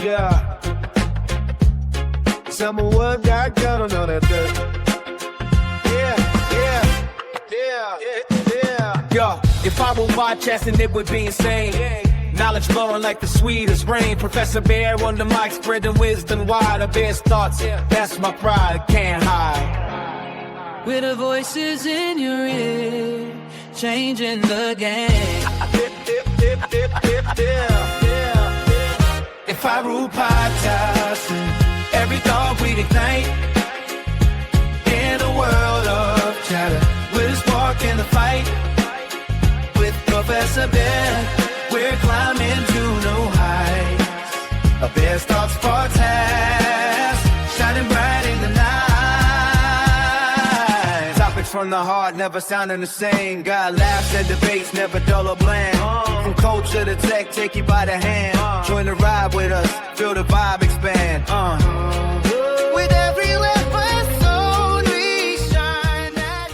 Yeah. Tell me what that girl know that dirt. Yeah. Yo, if I were podcasting, it would be insane. Knowledge flowing like the sweetest rain. Professor Bear on the mic, spreading wisdom wide. A bear's thoughts, that's my pride, can't hide. With the voices in your ear, changing the game. If I rule podcasting, every thought we'd ignite. In a world of chatter, we'll spark in the fight. With Professor Bear, we're climbing to new heights. A Bear's Thoughts podcast, shining bright in the night. Topics from the heart, never sounding the same. Got laughs and debates, never dull or bland. From culture to tech, take you by the hand. Join the ride with us, feel the vibe expand. With every episode, we shine that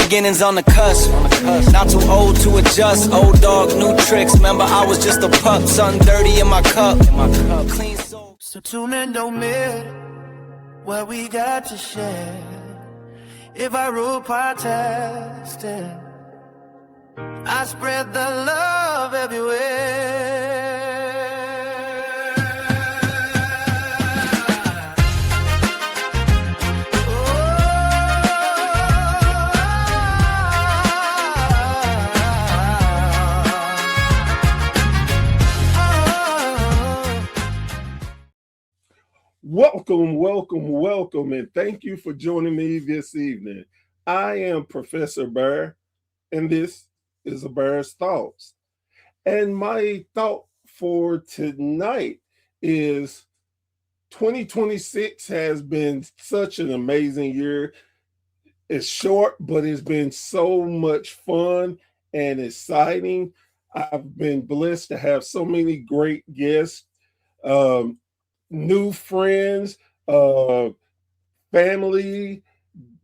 beginnings on the cusp. Not too old to adjust. Old dog, new tricks. Remember, I was just a pup. Something dirty in my cup. Clean soul. So tune in, don't miss what we got to share. If I rule podcasting, I spread the love everywhere. Welcome, and thank you for joining me this evening. I am Professor Bear, and this is A Bear's Thoughts. And my thought for tonight is 2026 has been such an amazing year. It's short, but it's been so much fun and exciting. I've been blessed to have so many great guests, new friends, family,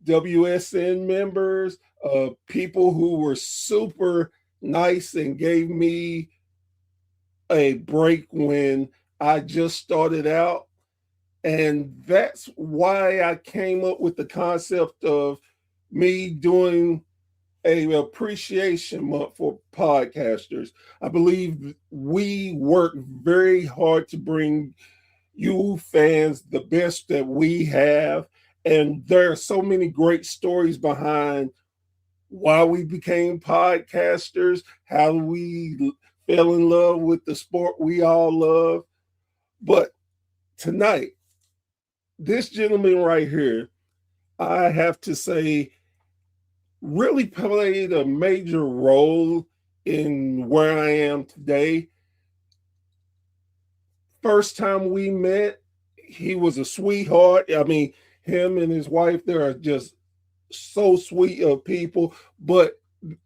WSN members, people who were super nice and gave me a break when I just started out. And that's why I came up with the concept of me doing an appreciation month for podcasters. I believe we work very hard to bring you fans the best that we have, and there are so many great stories behind why we became podcasters, how we fell in love with the sport we all love. But tonight, this gentleman right here, I have to say, really played a major role in where I am today. First time we met, he was a sweetheart. I mean, him and his wife, they are just so sweet of people, but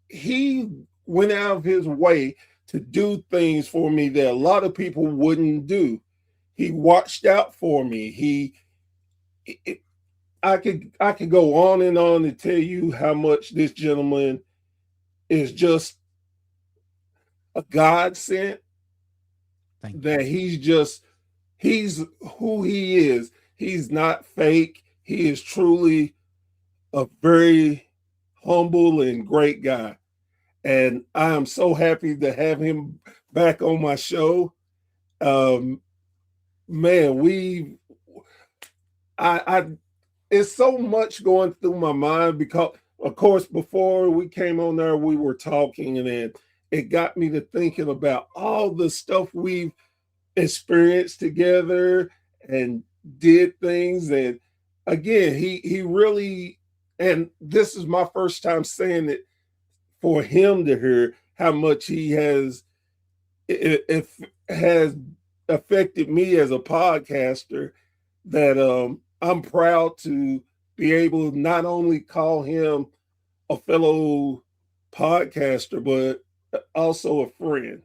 he went out of his way to do things for me that a lot of people wouldn't do. He watched out for me. I could go on and tell you how much this gentleman is just a godsend. That he's who he is. He's not fake. He is truly a very humble and great guy. And I am so happy to have him back on my show. Man, it's so much going through my mind because, of course, before we came on there, we were talking, and then it got me to thinking about all the stuff we've experienced together and did things. And again, he really, and this is my first time saying it for him to hear how much he has, it has affected me as a podcaster, that I'm proud to be able to not only call him a fellow podcaster, but also a friend.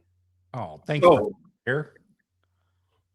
Oh, thank you, Professor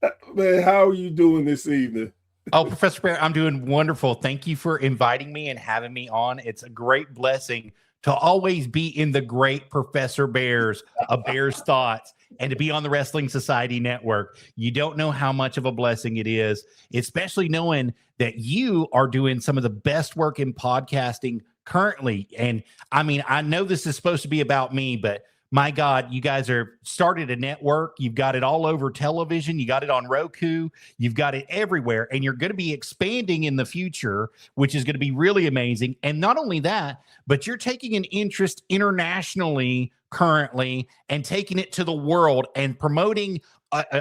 Bear. Man, how are you doing this evening? Oh, Professor Bear, I'm doing wonderful. Thank you for inviting me and having me on. It's a great blessing to always be in the great Professor Bear's, a Bear's Thoughts, and to be on the Wrestling Society Network. You don't know how much of a blessing it is, especially knowing that you are doing some of the best work in podcasting currently. And I mean, I know this is supposed to be about me, but my God, you guys are started a network. You've got it all over television. You got it on Roku. You've got it everywhere. And you're going to be expanding in the future, which is going to be really amazing. And not only that, but you're taking an interest internationally currently and taking it to the world and promoting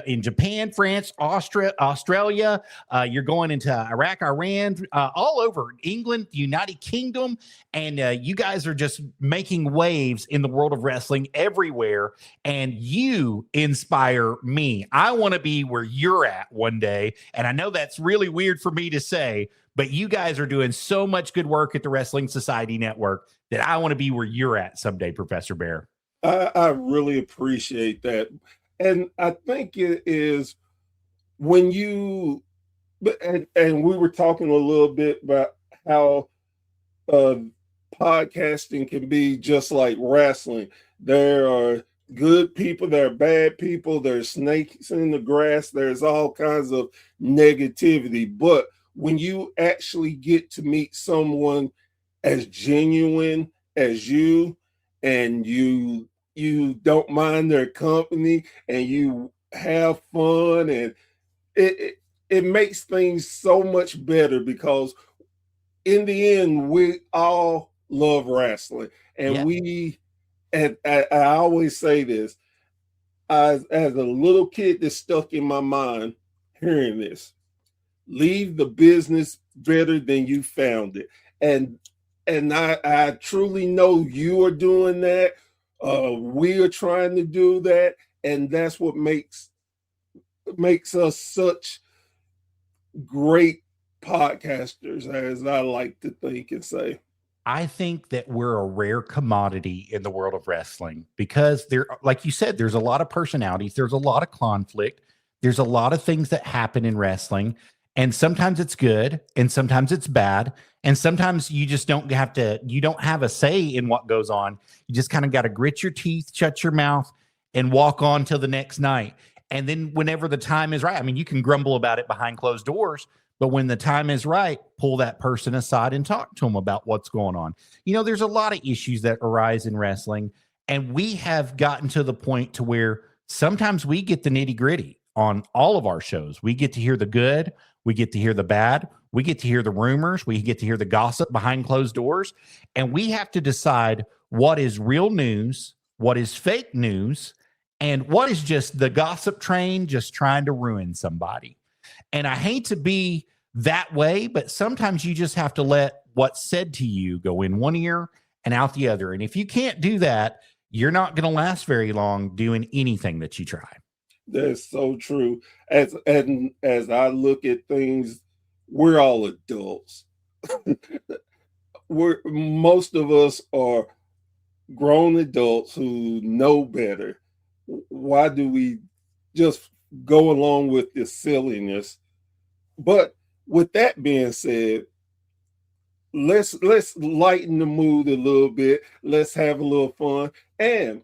in Japan, France, Australia. You're going into Iraq, Iran, all over England, the United Kingdom. And you guys are just making waves in the world of wrestling everywhere. And you inspire me. I want to be where you're at one day. And I know that's really weird for me to say, but you guys are doing so much good work at the Wrestling Society Network that I want to be where you're at someday, Professor Bear. I really appreciate that. And I think it is when you, and we were talking a little bit about how podcasting can be just like wrestling. There are good people, there are bad people, there's snakes in the grass, there's all kinds of negativity. But when you actually get to meet someone as genuine as you, and you don't mind their company, and you have fun, and it makes things so much better, because in the end we all love wrestling. And I always say this, as a little kid, that stuck in my mind hearing this: leave the business better than you found it. And I truly know you are doing that. We are trying to do that, and that's what makes us such great podcasters, as I like to think and say. I think that we're a rare commodity in the world of wrestling because there, like you said, there's a lot of personalities, there's a lot of conflict, there's a lot of things that happen in wrestling, and sometimes it's good and sometimes it's bad, and sometimes you just don't have a say in what goes on. You just kind of got to grit your teeth, shut your mouth, and walk on till the next night. And then whenever the time is right, I mean, you can grumble about it behind closed doors, but when the time is right, pull that person aside and talk to them about what's going on. You know, there's a lot of issues that arise in wrestling, and we have gotten to the point to where sometimes we get the nitty gritty on all of our shows. We get to hear the good, we get to hear the bad, we get to hear the rumors, we get to hear the gossip behind closed doors, and we have to decide what is real news, what is fake news, and what is just the gossip train just trying to ruin somebody. And I hate to be that way, but sometimes you just have to let what's said to you go in one ear and out the other. And if you can't do that, you're not going to last very long doing anything that you try. That's so true. As I look at things, we're all adults. Most of us are grown adults who know better. Why do we just go along with this silliness? But with that being said, let's lighten the mood a little bit. Let's have a little fun. And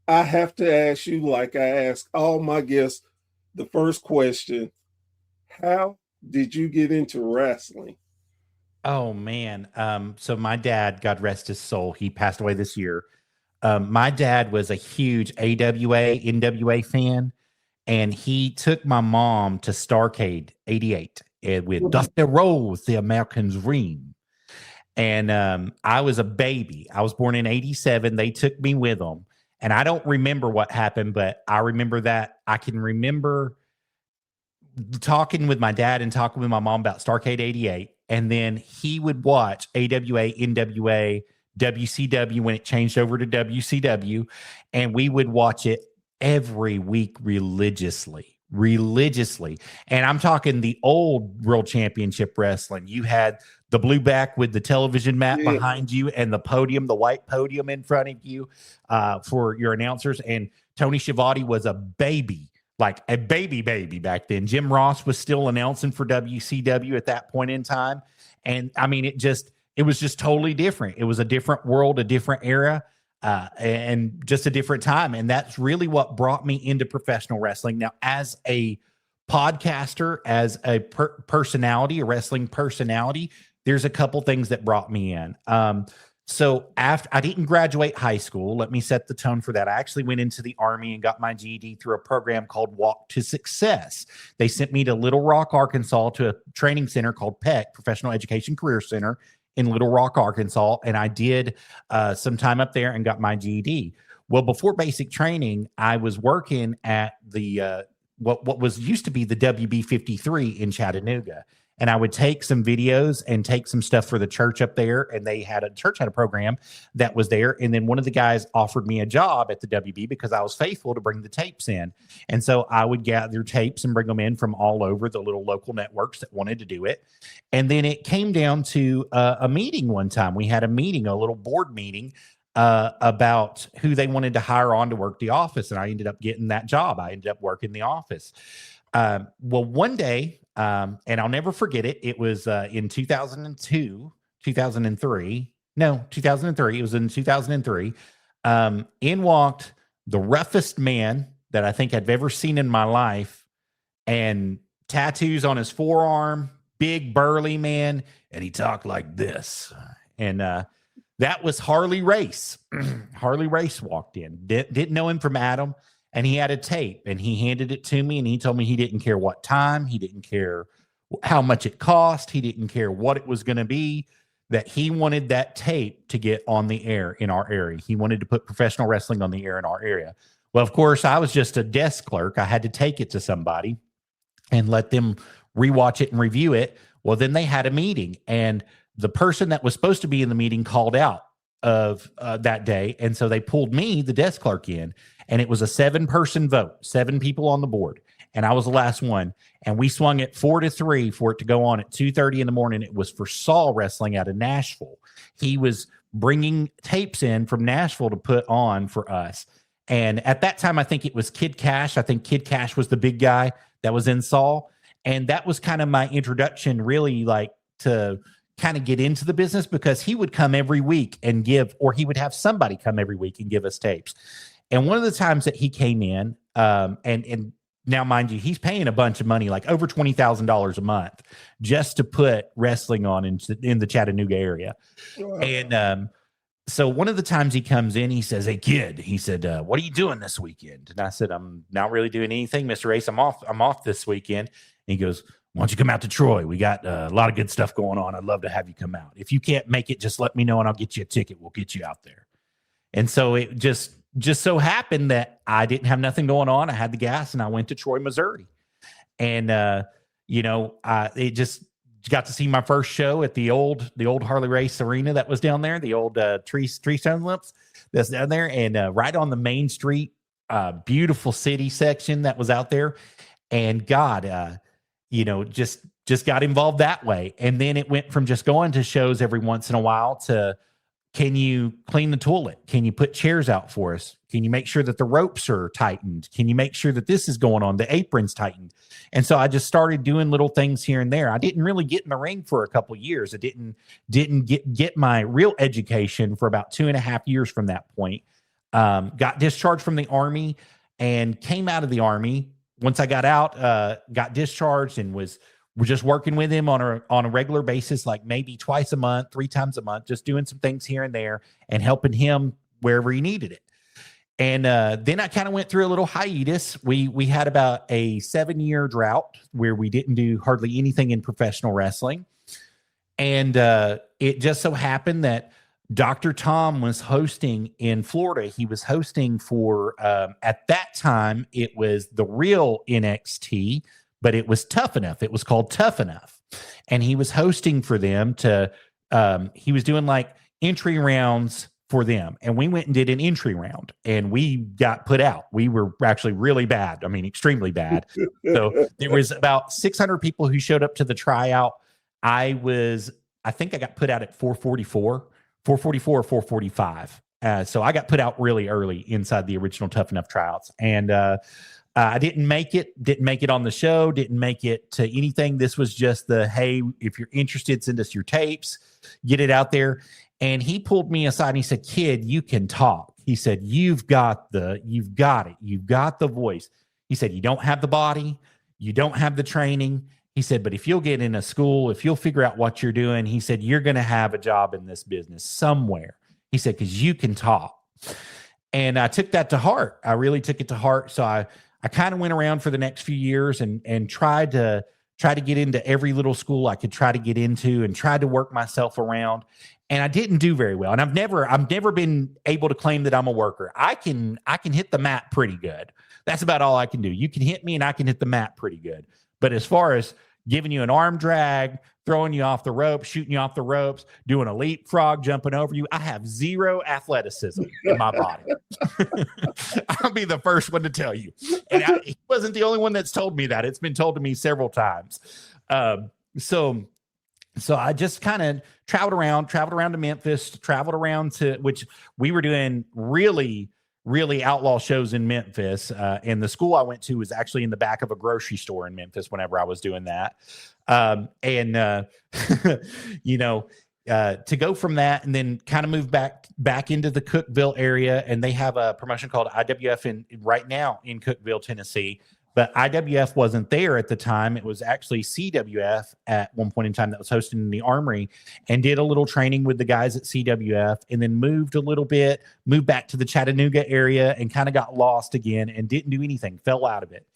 I have to ask you, like I ask all my guests, the first question: how did you get into wrestling? Oh man. So my dad, God rest his soul, he passed away this year. My dad was a huge AWA, NWA fan, and he took my mom to Starrcade 88 with Dusty Rose, the American Dream. And I was a baby. I was born in 87. They took me with them. And I don't remember what happened, but I remember that I can remember talking with my dad and talking with my mom about Starrcade 88. And then he would watch AWA, NWA, WCW when it changed over to WCW. And we would watch it every week religiously. religiously. And I'm talking the old World Championship Wrestling. You had the blue back with the television mat behind you and the podium, the white podium in front of you for your announcers. And Tony Schiavone was a baby, like a baby back then. Jim Ross was still announcing for WCW at that point in time. And I mean, it was just totally different. It was a different world, a different era, and just a different time. And that's really what brought me into professional wrestling. Now, as a podcaster, as a personality, a wrestling personality, there's a couple things that brought me in. So after I didn't graduate high school, let me set the tone for that. I actually went into the Army and got my GED through a program called Walk to Success. They sent me to Little Rock, Arkansas, to a training center called PEC, Professional Education Career Center, in Little Rock, Arkansas. And I did some time up there and got my GED. Well, before basic training, I was working at the what was used to be the WB53 in Chattanooga. And I would take some videos and take some stuff for the church up there. And church had a program that was there. And then one of the guys offered me a job at the WB because I was faithful to bring the tapes in. And so I would gather tapes and bring them in from all over the little local networks that wanted to do it. And then it came down to a meeting one time. We had a meeting, a little board meeting about who they wanted to hire on to work the office. And I ended up getting that job. I ended up working the office. Well, one day, and I'll never forget it. It was in 2003. It was in 2003. In walked the roughest man that I think I've ever seen in my life, and tattoos on his forearm, big burly man, and he talked like this. And that was Harley Race. Harley Race walked in. Didn't know him from Adam. And he had a tape, and he handed it to me, and he told me he didn't care what time. He didn't care how much it cost. He didn't care what it was going to be, that he wanted that tape to get on the air in our area. He wanted to put professional wrestling on the air in our area. Well, of course, I was just a desk clerk. I had to take it to somebody and let them rewatch it and review it. Well, then they had a meeting, and the person that was supposed to be in the meeting called out of that day. And so they pulled me, the desk clerk, in. And it was a 7-person vote, 7 people on the board. And I was the last one. And we swung it 4-3 for it to go on at 2:30 in the morning. It was for Saul Wrestling out of Nashville. He was bringing tapes in from Nashville to put on for us. And at that time, I think it was Kid Cash. I think Kid Cash was the big guy that was in Saul. And that was kind of my introduction, really, like, to kind of get into the business, because he would come every week and give, or he would have somebody come every week and give us tapes. And one of the times that he came in, and now, mind you, he's paying a bunch of money, like over $20,000 a month, just to put wrestling on in the Chattanooga area. Wow. And so one of the times he comes in, he says, "Hey, kid," he said, "what are you doing this weekend?" And I said, "I'm not really doing anything, Mr. Race. I'm off this weekend." And he goes, "Why don't you come out to Troy? We got a lot of good stuff going on. I'd love to have you come out. If you can't make it, just let me know and I'll get you a ticket. We'll get you out there." And so it just so happened that I didn't have nothing going on. I had the gas, and I went to Troy, Missouri. And, it just got to see my first show at the old Harley Race Arena that was down there, the old Tree Stone Lips that's down there, and right on the Main Street, beautiful city section that was out there. And God, just got involved that way. And then it went from just going to shows every once in a while to, can you clean the toilet? Can you put chairs out for us? Can you make sure that the ropes are tightened? Can you make sure that this is going on, the apron's tightened? And so I just started doing little things here and there. I didn't really get in the ring for a couple of years. I didn't get my real education for about 2.5 years from that point. Got discharged from the Army and came out of the Army. Once I got out, got discharged, and was just working with him on a regular basis, like maybe twice a month, 3 times a month, just doing some things here and there and helping him wherever he needed it. And then I kind of went through a little hiatus. We had about a 7-year drought where we didn't do hardly anything in professional wrestling. And it just so happened that Dr. Tom was hosting in Florida. He was hosting for, at that time, it was the real NXT, but it was Tough Enough. It was called Tough Enough. And he was hosting for them to, he was doing like entry rounds for them. And we went and did an entry round and we got put out. We were actually really bad. I mean, extremely bad. So there was about 600 people who showed up to the tryout. I think I got put out at 444 or 445. So I got put out really early inside the original Tough Enough tryouts. And I didn't make it on the show, didn't make it to anything. This was just hey, if you're interested, send us your tapes, get it out there. And he pulled me aside and he said, kid, you can talk. He said, you've got it. You've got the voice. He said, you don't have the body. You don't have the training. He said, but if you'll get in a school, if you'll figure out what you're doing, he said, you're going to have a job in this business somewhere. He said, because you can talk. And I took that to heart. I really took it to heart. So I kind of went around for the next few years and tried to get into every little school I could try to get into and tried to work myself around. And I didn't do very well. And I've never been able to claim that I'm a worker. I can hit the mat pretty good. That's about all I can do. You can hit me and I can hit the mat pretty good. But as far as giving you an arm drag, throwing you off the ropes, shooting you off the ropes, doing a leapfrog, jumping over you, I have zero athleticism in my body. I'll be the first one to tell you. And he wasn't the only one that's told me that. It's been told to me several times. So I just kind of traveled around to Memphis, traveled around to, which we were doing really, really outlaw shows in Memphis. And the school I went to was actually in the back of a grocery store in Memphis whenever I was doing that. To go from that and then kind of move back into the Cookeville area. And they have a promotion called IWF right now in Cookeville, Tennessee. But IWF wasn't there at the time. It was actually CWF at one point in time that was hosting in the Armory, and did a little training with the guys at CWF, and then moved back to the Chattanooga area and kind of got lost again and didn't do anything, fell out of it.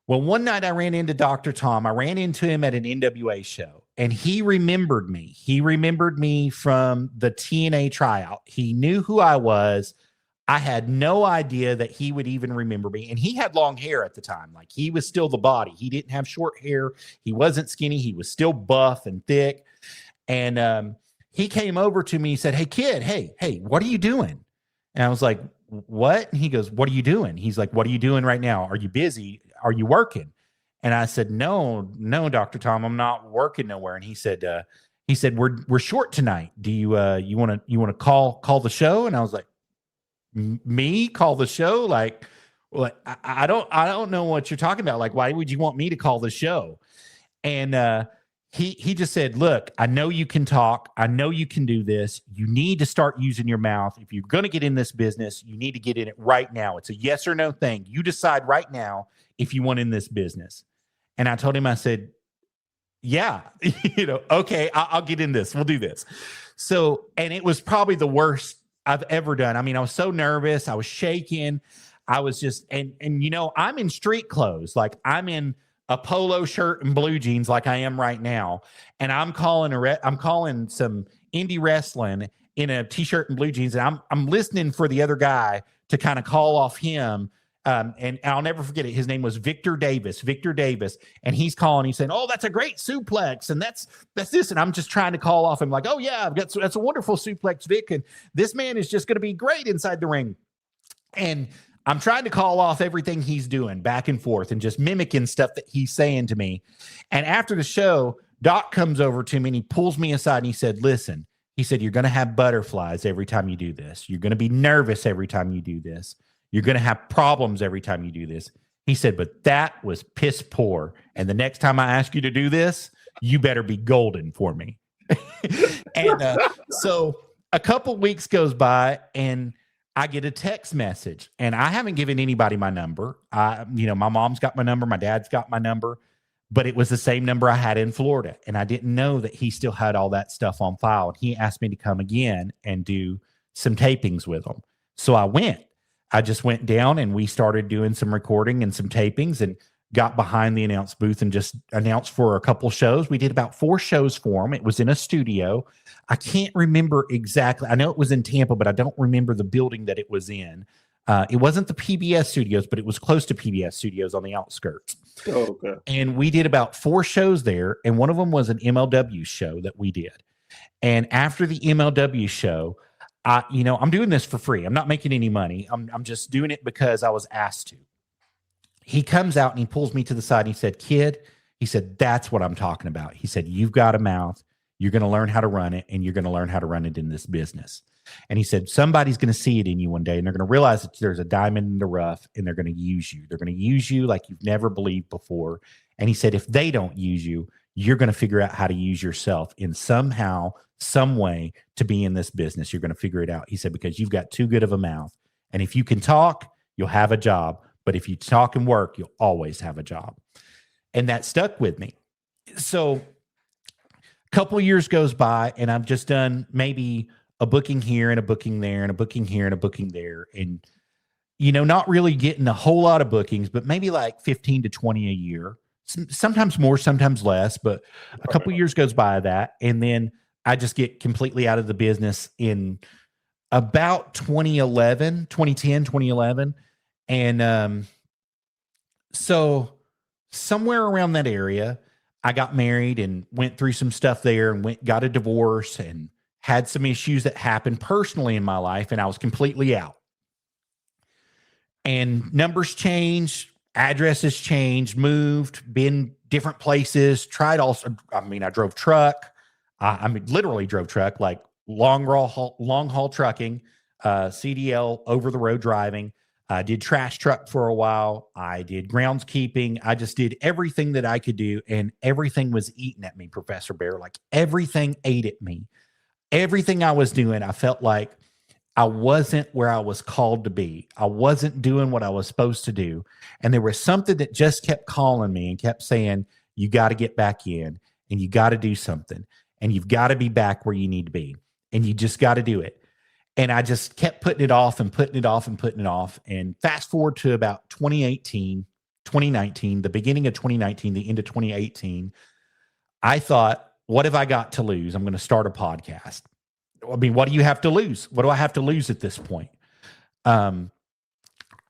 Well, one night I ran into Dr. Tom. I ran into him at an NWA show, and he remembered me. He remembered me from the TNA tryout. He knew who I was. I had no idea that he would even remember me. And he had long hair at the time. Like, he was still the body. He didn't have short hair. He wasn't skinny. He was still buff and thick. And he came over to me. He said, hey, kid, hey, what are you doing? And I was like, what? And he goes, what are you doing? He's like, what are you doing right now? Are you busy? Are you working? And I said, no, Dr. Tom, I'm not working nowhere. And he said, we're short tonight. Do you want to call the show? And I was like, me call the show? Like I don't know what you're talking about. Like, why would you want me to call the show? And he just said, look, I know you can talk. I know you can do this. You need to start using your mouth. If you're going to get in this business, you need to get in it right now. It's a yes or no thing. You decide right now if you want in this business. And I told him, I said, yeah, okay, I'll get in this. We'll do this. So, and it was probably the worst I've ever done. I mean, I was so nervous. I was shaking. I was just, and I'm in street clothes. Like, I'm in a polo shirt and blue jeans like I am right now. And I'm calling some indie wrestling in a t-shirt and blue jeans. And I'm listening for the other guy to kind of call off him. And I'll never forget it. His name was Victor Davis. And he's calling, he's saying, oh, that's a great suplex. And that's this. And I'm just trying to call off him like, oh yeah, that's a wonderful suplex, Vic. And this man is just going to be great inside the ring. And I'm trying to call off everything he's doing back and forth and just mimicking stuff that he's saying to me. And after the show, Doc comes over to me and he pulls me aside and he said, listen, he said, you're going to have butterflies every time you do this. You're going to be nervous every time you do this. You're going to have problems every time you do this. He said, but that was piss poor. And the next time I ask you to do this, you better be golden for me. And so a couple weeks goes by and I get a text message, and I haven't given anybody my number. My mom's got my number. My dad's got my number, but it was the same number I had in Florida. And I didn't know that he still had all that stuff on file. And he asked me to come again and do some tapings with him. So I went. I just went down and we started doing some recording and some tapings and got behind the announce booth and just announced for a couple shows. We did about 4 shows for him. It was in a studio. I can't remember exactly. I know it was in Tampa, but I don't remember the building that it was in. It wasn't the PBS studios, but it was close to PBS studios on the outskirts. Oh, okay. And we did about 4 shows there. And one of them was an MLW show that we did. And after the MLW show, I'm doing this for free. I'm not making any money. I'm just doing it because I was asked to. He comes out and he pulls me to the side and he said, kid, he said, that's what I'm talking about. He said, you've got a mouth. You're going to learn how to run it, and you're going to learn how to run it in this business. And he said, somebody's going to see it in you one day, and they're going to realize that there's a diamond in the rough, and they're going to use you. They're going to use you like you've never believed before. And he said, if they don't use you, you're going to figure out how to use yourself in somehow, some way to be in this business. You're going to figure it out. He said, because you've got too good of a mouth. And if you can talk, you'll have a job. But if you talk and work, you'll always have a job. And that stuck with me. So a couple of years goes by, and I've just done maybe a booking here and a booking there and a booking here and a booking there. And, not really getting a whole lot of bookings, but maybe like 15 to 20 a year, sometimes more, sometimes less. But a couple of years goes by that. And then I just get completely out of the business in about 2010, 2011. And so somewhere around that area, I got married and went through some stuff there and got a divorce and had some issues that happened personally in my life. And I was completely out. And numbers changed, addresses changed, moved, been different places, tried also. I drove truck. Literally drove truck, like long haul trucking, CDL, over the road driving. I did trash truck for a while. I did groundskeeping. I just did everything that I could do, and everything was eating at me, Professor Bear. Like everything ate at me. Everything I was doing, I felt like I wasn't where I was called to be. I wasn't doing what I was supposed to do. And there was something that just kept calling me and kept saying, you got to get back in, and you got to do something, and you've got to be back where you need to be, and you just got to do it. And I just kept putting it off and putting it off and putting it off. And fast forward to about 2019, the beginning of 2019, the end of 2018, I thought, what have I got to lose? I'm going to start a podcast. What do you have to lose? What do I have to lose at this point?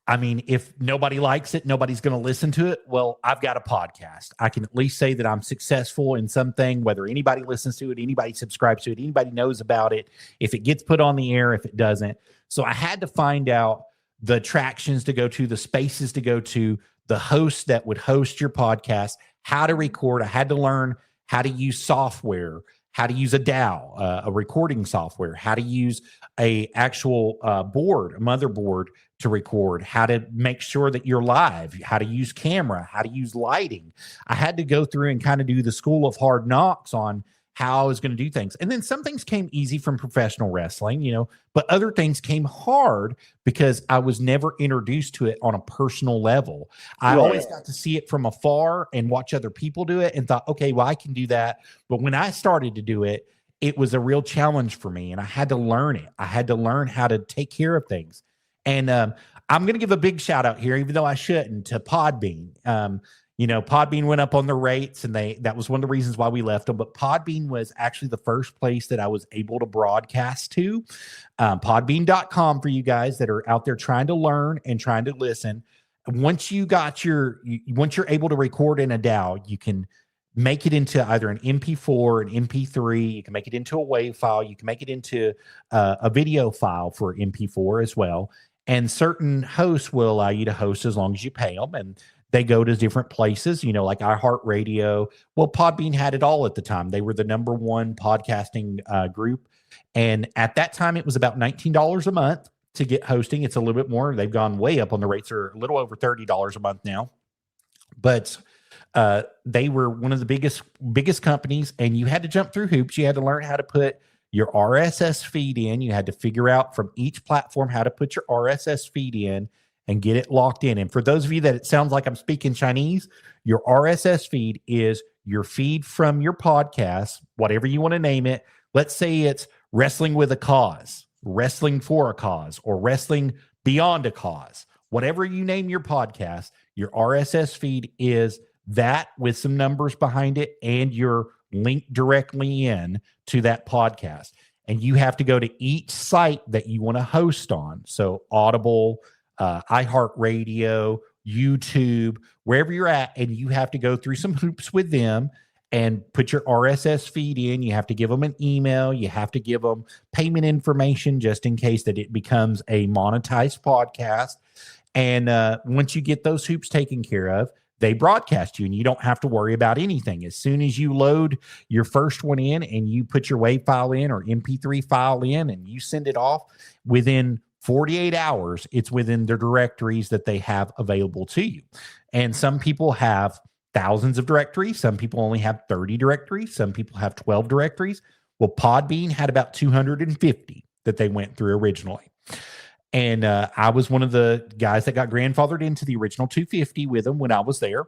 If nobody likes it, nobody's going to listen to it. Well, I've got a podcast. I can at least say that I'm successful in something, whether anybody listens to it, anybody subscribes to it, anybody knows about it, if it gets put on the air, if it doesn't. So I had to find out the attractions to go to, the spaces to go to, the hosts that would host your podcast, how to record. I had to learn how to use software, how to use a DAW, a recording software, how to use a actual board, a motherboard to record, how to make sure that you're live, how to use camera, how to use lighting. I had to go through and kind of do the school of hard knocks on how I was going to do things. And then some things came easy from professional wrestling, but other things came hard because I was never introduced to it on a personal level. I always got to see it from afar and watch other people do it and thought, okay, well, I can do that. But when I started to do it, it was a real challenge for me, and I had to learn it. I had to learn how to take care of things. And I'm going to give a big shout out here, even though I shouldn't, to Podbean. Podbean went up on the rates, and that was one of the reasons why we left them. But Podbean was actually the first place that I was able to broadcast to. Podbean.com for you guys that are out there trying to learn and trying to listen. Once you're able to record in a DAW, you can make it into either an MP4, an MP3. You can make it into a WAV file. You can make it into a video file for MP4 as well. And certain hosts will allow you to host as long as you pay them. And they go to different places, like iHeartRadio. Well, Podbean had it all at the time. They were the number one podcasting group. And at that time, it was about $19 a month to get hosting. It's a little bit more. They've gone way up on the rates. They're a little over $30 a month now. But they were one of the biggest companies, and you had to jump through hoops. You had to learn how to put your RSS feed in. You had to figure out from each platform how to put your RSS feed in and get it locked in. And for those of you that it sounds like I'm speaking Chinese, your RSS feed is your feed from your podcast, whatever you want to name it. Let's say it's Wrestling with a Cause, Wrestling for a Cause, or Wrestling Beyond a Cause. Whatever you name your podcast, your RSS feed is that with some numbers behind it, and you're linked directly in to that podcast. And you have to go to each site that you want to host on. So Audible, iHeartRadio, YouTube, wherever you're at, and you have to go through some hoops with them. and put your RSS feed in. You have to give them an email. You have to give them payment information just in case that it becomes a monetized podcast. And once you get those hoops taken care of, they broadcast you, and you don't have to worry about anything. As soon as you load your first one in and you put your WAV file in or MP3 file in and you send it off, within 48 hours, it's within their directories that they have available to you. And some people have thousands of directories. Some people only have 30 directories. Some people have 12 directories. Well, Podbean had about 250 that they went through originally. And I was one of the guys that got grandfathered into the original 250 with them when I was there.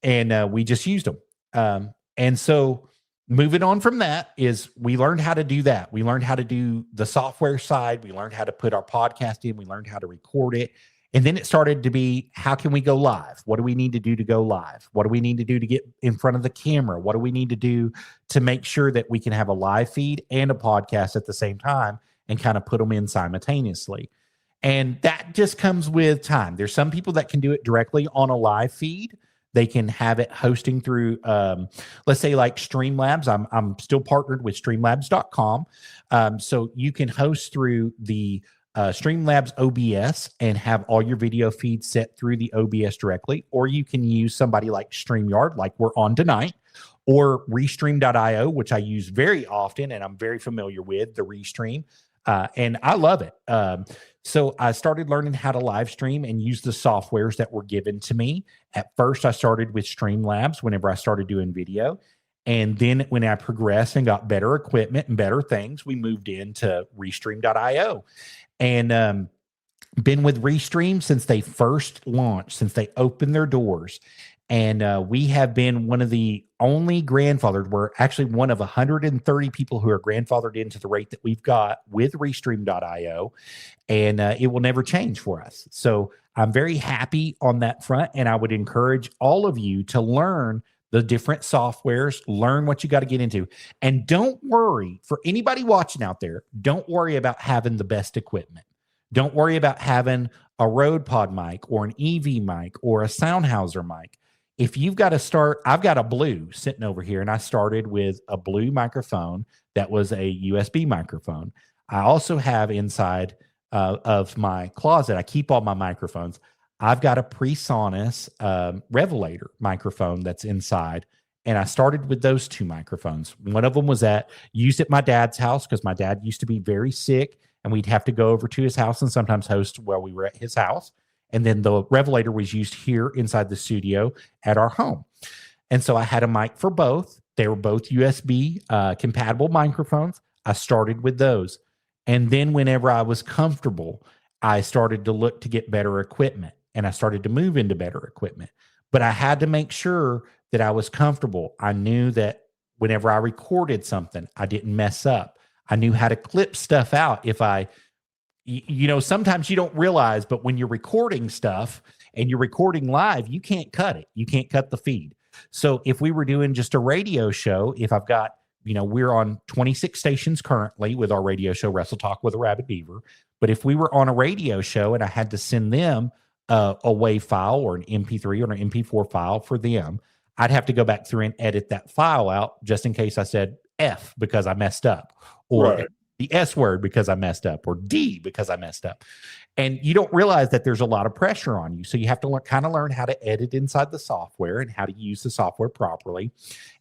And we just used them. And so moving on from that is we learned how to do that. We learned how to do the software side. We learned how to put our podcast in. We learned how to record it. And then it started to be, how can we go live? What do we need to do to go live? What do we need to do to get in front of the camera? What do we need to do to make sure that we can have a live feed and a podcast at the same time and kind of put them in simultaneously? And that just comes with time. There's some people that can do it directly on a live feed. They can have it hosting through, let's say like Streamlabs. I'm still partnered with Streamlabs.com. So you can host through the Streamlabs OBS and have all your video feeds set through the OBS directly. Or you can use somebody like StreamYard, like we're on tonight, or Restream.io, which I use very often and I'm very familiar with, the Restream. And I love it. So I started learning how to live stream and use the softwares that were given to me. At first, I started with Streamlabs whenever I started doing video. And then when I progressed and got better equipment and better things, we moved into Restream.io. And been with Restream since they first launched, since they opened their doors. And we have been one of the only grandfathered. We're actually one of 130 people who are grandfathered into the rate that we've got with Restream.io. And it will never change for us. So I'm very happy on that front. And I would encourage all of you to learn the different softwares, learn what you got to get into. And don't worry, for anybody watching out there, don't worry about having the best equipment. Don't worry about having a Rode Pod mic or an EV mic or a Soundhauser mic. If you've got to start, I've got a Blue sitting over here, and I started with a Blue microphone that was a USB microphone. I also have inside of my closet, I keep all my microphones. I've got a PreSonus Revelator microphone that's inside, and I started with those two microphones. One of them was used at my dad's house because my dad used to be very sick, and we'd have to go over to his house and sometimes host while we were at his house. And then the Revelator was used here inside the studio at our home. And so I had a mic for both. They were both USB compatible microphones. I started with those. And then whenever I was comfortable, I started to look to get better equipment, and I started to move into better equipment. But I had to make sure that I was comfortable. I knew that whenever I recorded something, I didn't mess up. I knew how to clip stuff out if sometimes you don't realize, but when you're recording stuff and you're recording live, you can't cut it. You can't cut the feed. So if we were doing just a radio show, if I've got, we're on 26 stations currently with our radio show, Wrestle Talk with Arabbidb3aver. But if we were on a radio show and I had to send them a WAV file or an MP3 or an MP4 file for them, I'd have to go back through and edit that file out just in case I said F because I messed up, or right, the S word because I messed up, or D because I messed up. And you don't realize that there's a lot of pressure on you. So you have to learn how to edit inside the software and how to use the software properly.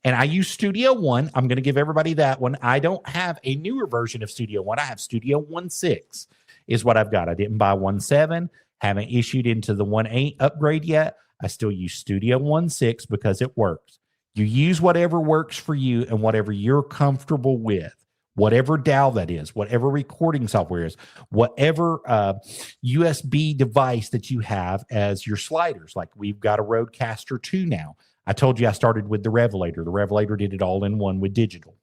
And I use Studio One. I'm going to give everybody that one. I don't have a newer version of Studio One. I have Studio 1.6 is what I've got. I didn't buy 1.7, haven't issued into the 1.8 upgrade yet. I still use Studio 1.6 because it works. You use whatever works for you and whatever you're comfortable with. Whatever DAW that is, whatever recording software is, whatever USB device that you have as your sliders. Like we've got a Rodecaster 2 now. I told you I started with the Revelator. The Revelator did it all in one with digital.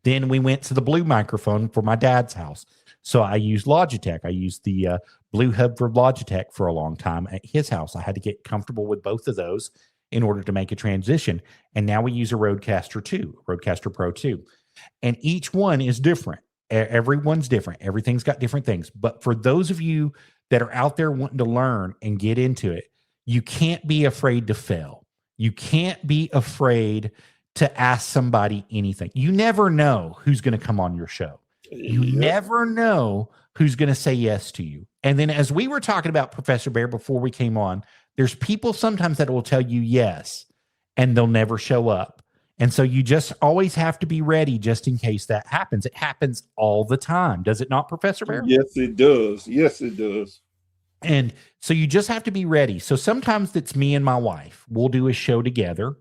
Then we went to the Blue microphone for my dad's house. So I used Logitech. I used the Blue Hub for Logitech for a long time at his house. I had to get comfortable with both of those in order to make a transition. And now we use a Rodecaster 2, Rodecaster Pro 2. And each one is different. Everyone's different. Everything's got different things. But for those of you that are out there wanting to learn and get into it, you can't be afraid to fail. You can't be afraid to ask somebody anything. You never know who's going to come on your show. You never know who's going to say yes to you. And then as we were talking about Professor Bear before we came on, there's people sometimes that will tell you yes, and they'll never show up. And so you just always have to be ready just in case that happens. It happens all the time. Does it not, Professor Bear? Yes, it does. Yes, it does. And so you just have to be ready. So sometimes it's me and my wife. We'll do a show together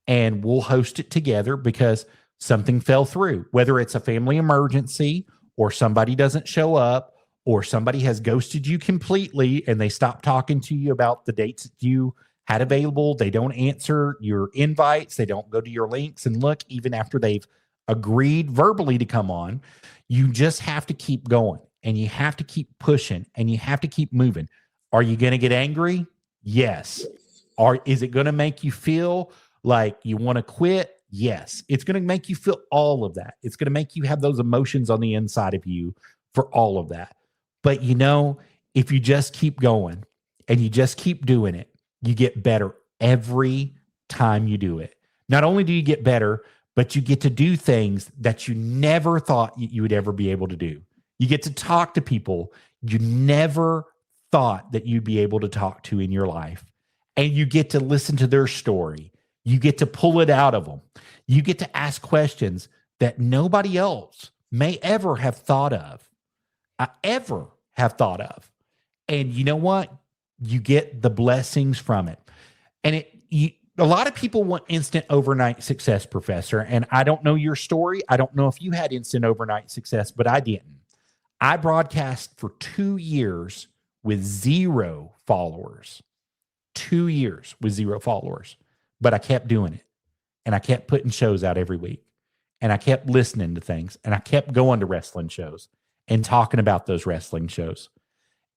and we'll host it together because something fell through, whether it's a family emergency or somebody doesn't show up or somebody has ghosted you completely and they stop talking to you about the dates that you had available. They don't answer your invites. They don't go to your links and look even after they've agreed verbally to come on. You just have to keep going and you have to keep pushing and you have to keep moving. Are you going to get angry? Yes. Or is it going to make you feel like you want to quit? Yes. It's going to make you feel all of that. It's going to make you have those emotions on the inside of you for all of that. But you know, if you just keep going and you just keep doing it, you get better every time you do it. Not only do you get better, but you get to do things that you never thought you would ever be able to do. You get to talk to people you never thought that you'd be able to talk to in your life. And you get to listen to their story. You get to pull it out of them. You get to ask questions that nobody else may ever have thought of. And you know what? You get the blessings from it. And a lot of people want instant overnight success, Professor. And I don't know your story. I don't know if you had instant overnight success, but I didn't. I broadcast for 2 years with 0 followers. 2 years with 0 followers. But I kept doing it. And I kept putting shows out every week. And I kept listening to things. And I kept going to wrestling shows and talking about those wrestling shows.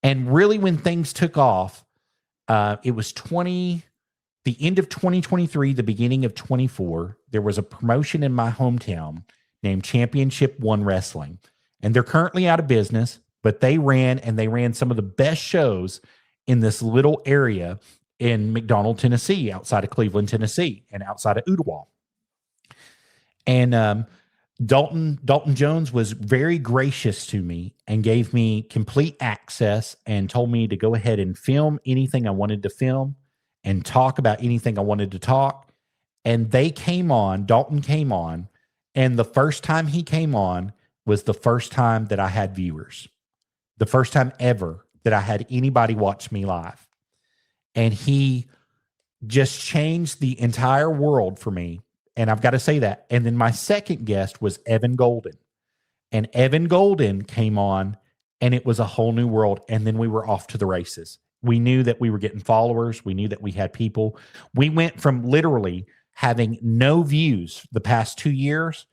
And really when things took off, it was the end of 2023, the beginning of 24. There was a promotion in my hometown named Championship One Wrestling. And they're currently out of business, but they ran some of the best shows in this little area in McDonald, Tennessee, outside of Cleveland, Tennessee, and outside of Ottawa. And Dalton Jones was very gracious to me and gave me complete access and told me to go ahead and film anything I wanted to film and talk about anything I wanted to talk. And Dalton came on, and the first time he came on was the first time that I had viewers. The first time ever that I had anybody watch me live. And he just changed the entire world for me. And I've got to say that. And then my second guest was Evan Golden. And Evan Golden came on, and it was a whole new world. And then we were off to the races. We knew that we were getting followers. We knew that we had people. We went from literally having no views the past 2 years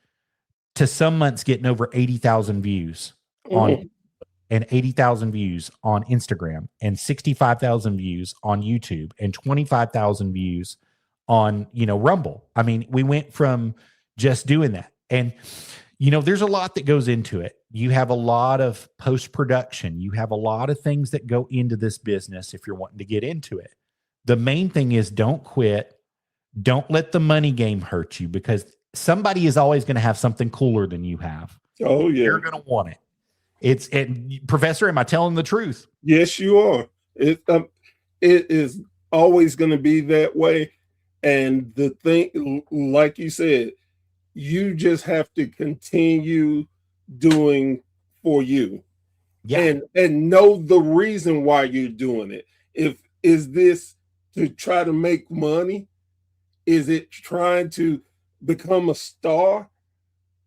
to some months getting over 80,000 views on and 80,000 views on Instagram and 65,000 views on YouTube and 25,000 views on, Rumble. I mean, we went from just doing that. And, there's a lot that goes into it. You have a lot of post-production. You have a lot of things that go into this business if you're wanting to get into it. The main thing is don't quit. Don't let the money game hurt you, because somebody is always going to have something cooler than you have. Oh, yeah. You're going to want it. Professor, am I telling the truth? Yes, you are. It is always going to be that way. And the thing, like you said, you just have to continue doing for you. Yeah. And know the reason why you're doing it. Is this to try to make money? Is it trying to become a star?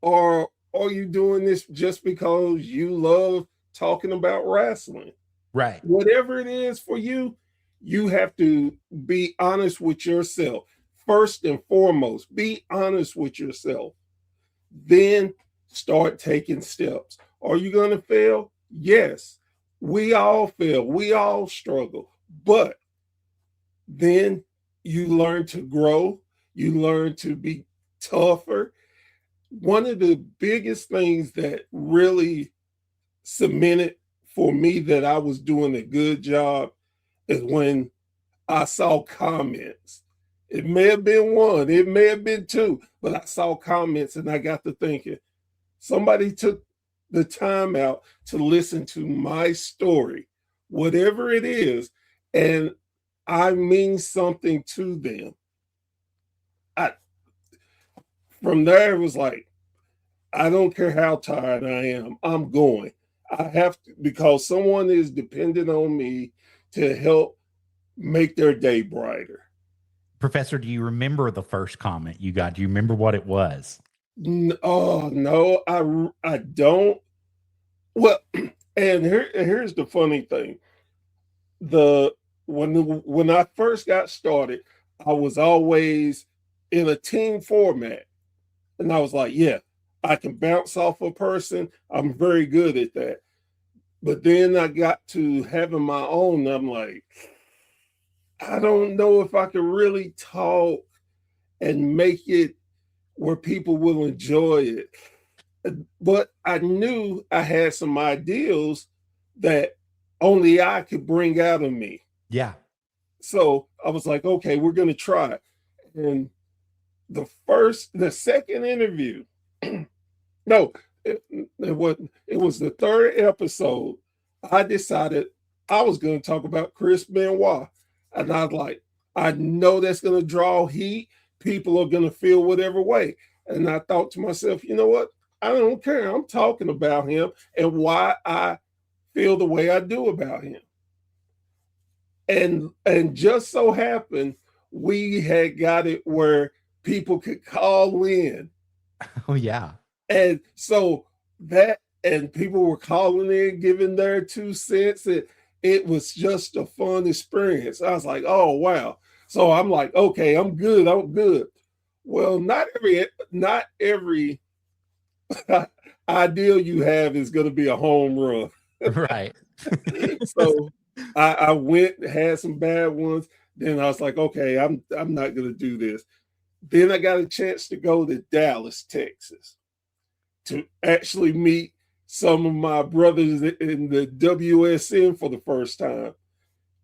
Or are you doing this just because you love talking about wrestling? Right. Whatever it is for you, you have to be honest with yourself. First and foremost, be honest with yourself. Then start taking steps. Are you going to fail? Yes. We all fail. We all struggle. But then you learn to grow. You learn to be tougher. One of the biggest things that really cemented for me that I was doing a good job is when I saw comments It may have been one, it may have been two, but I saw comments and I got to thinking, somebody took the time out to listen to my story, whatever it is, and I mean something to them. From there, it was like, I don't care how tired I am, I'm going. I have to, because someone is dependent on me to help make their day brighter. Professor, do you remember the first comment you got? Do you remember what it was? Oh no, I don't. Well, and here's the funny thing. When I first got started, I was always in a team format. And I was like, yeah, I can bounce off a person. I'm very good at that. But then I got to having my own. I'm like, I don't know if I can really talk and make it where people will enjoy it. But I knew I had some ideals that only I could bring out of me. Yeah. So I was like, okay, we're going to try it. And the second interview, no, it was the third episode. I decided I was going to talk about Chris Benoit. And I was like, I know that's going to draw heat. People are going to feel whatever way. And I thought to myself, you know what? I don't care. I'm talking about him and why I feel the way I do about him. And just so happened, we had got it where people could call in. Oh, yeah. And so and people were calling in, giving their 2 cents. It was just a fun experience. I was like, oh, wow. So I'm like, okay, I'm good. Well, not every ideal you have is going to be a home run. Right. So I went, had some bad ones. Then I was like, okay, I'm not going to do this. Then I got a chance to go to Dallas, Texas, to actually meet some of my brothers in the WSN for the first time.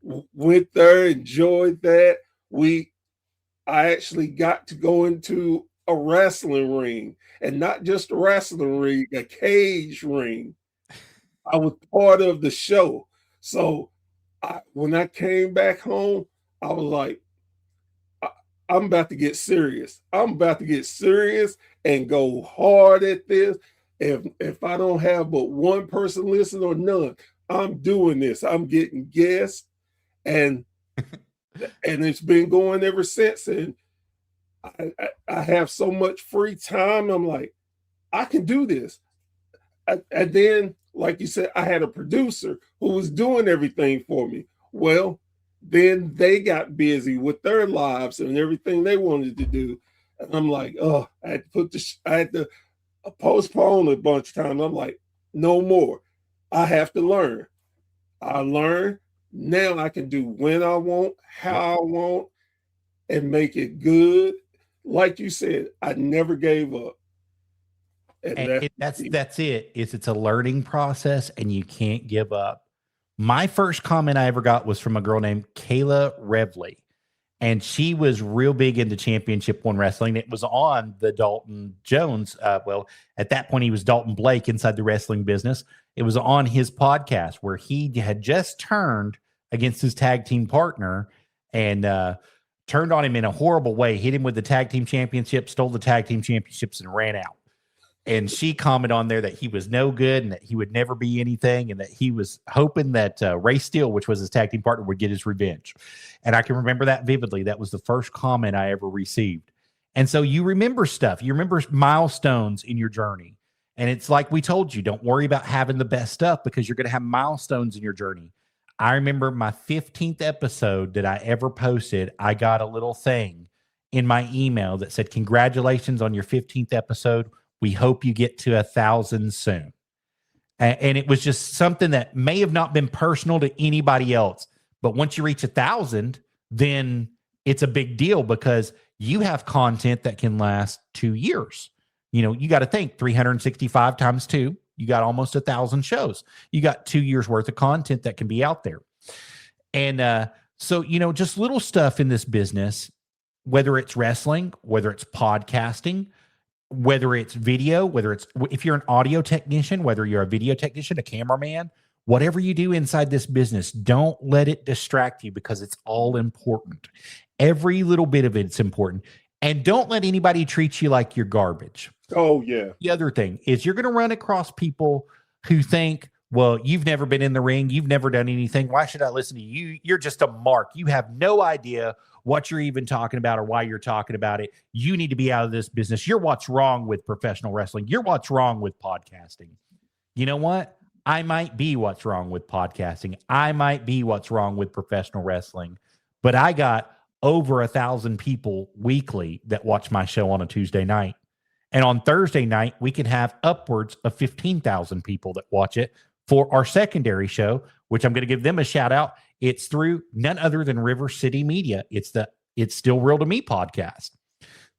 Went there, enjoyed that. I actually got to go into a wrestling ring, and not just a wrestling ring, a cage ring. I was part of the show. So when I came back home, I was like, I'm about to get serious. I'm about to get serious and go hard at this. If I don't have but one person listen or none, I'm doing this. I'm getting guests, and it's been going ever since. And I have so much free time. I'm like, I can do this. And then, like you said, I had a producer who was doing everything for me. Well, then they got busy with their lives and everything they wanted to do. And I'm like, oh, I had to postpone a bunch of times. I'm like, no more. I have to learn. I learned. Now I can do when I want, how I want, and make it good. Like you said, I never gave up. And that's it. It's a learning process, and you can't give up. My first comment I ever got was from a girl named Kayla Revley, and she was real big into Championship One Wrestling. It was on the Dalton Jones. Well, at that point, he was Dalton Blake inside the wrestling business. It was on his podcast where he had just turned against his tag team partner and turned on him in a horrible way, hit him with the tag team championship, stole the tag team championships, and ran out. And she commented on there that he was no good and that he would never be anything, and that he was hoping that Ray Steele, which was his tag team partner, would get his revenge. And I can remember that vividly. That was the first comment I ever received. And so you remember stuff. You remember milestones in your journey. And it's like we told you, don't worry about having the best stuff, because you're going to have milestones in your journey. I remember my 15th episode that I ever posted, I got a little thing in my email that said, congratulations on your 15th episode. We hope you get to 1,000 soon. And it was just something that may have not been personal to anybody else. But once you reach 1,000, then it's a big deal, because you have content that can last 2 years. You know, you got to think 365 times 2. You got almost 1,000 shows. You got 2 years worth of content that can be out there. And so, you know, just little stuff in this business whether it's wrestling, whether it's podcasting, whether it's video, whether it's, if you're an audio technician, whether you're a video technician, a cameraman, whatever you do inside this business, don't let it distract you, because it's all important. Every little bit of it's important. And don't let anybody treat you like you're garbage. Oh, yeah. The other thing is you're going to run across people who think, well, you've never been in the ring. You've never done anything. Why should I listen to you? You're just a mark. You have no idea what you're even talking about or why you're talking about it. You need to be out of this business. You're what's wrong with professional wrestling. You're what's wrong with podcasting. You know what? I might be what's wrong with podcasting. I might be what's wrong with professional wrestling, but I got over 1,000 people weekly that watch my show on a Tuesday night. And on Thursday night, we can have upwards of 15,000 people that watch it for our secondary show, which I'm going to give them a shout out. It's through none other than River City Media. It's Still Real to Me podcast.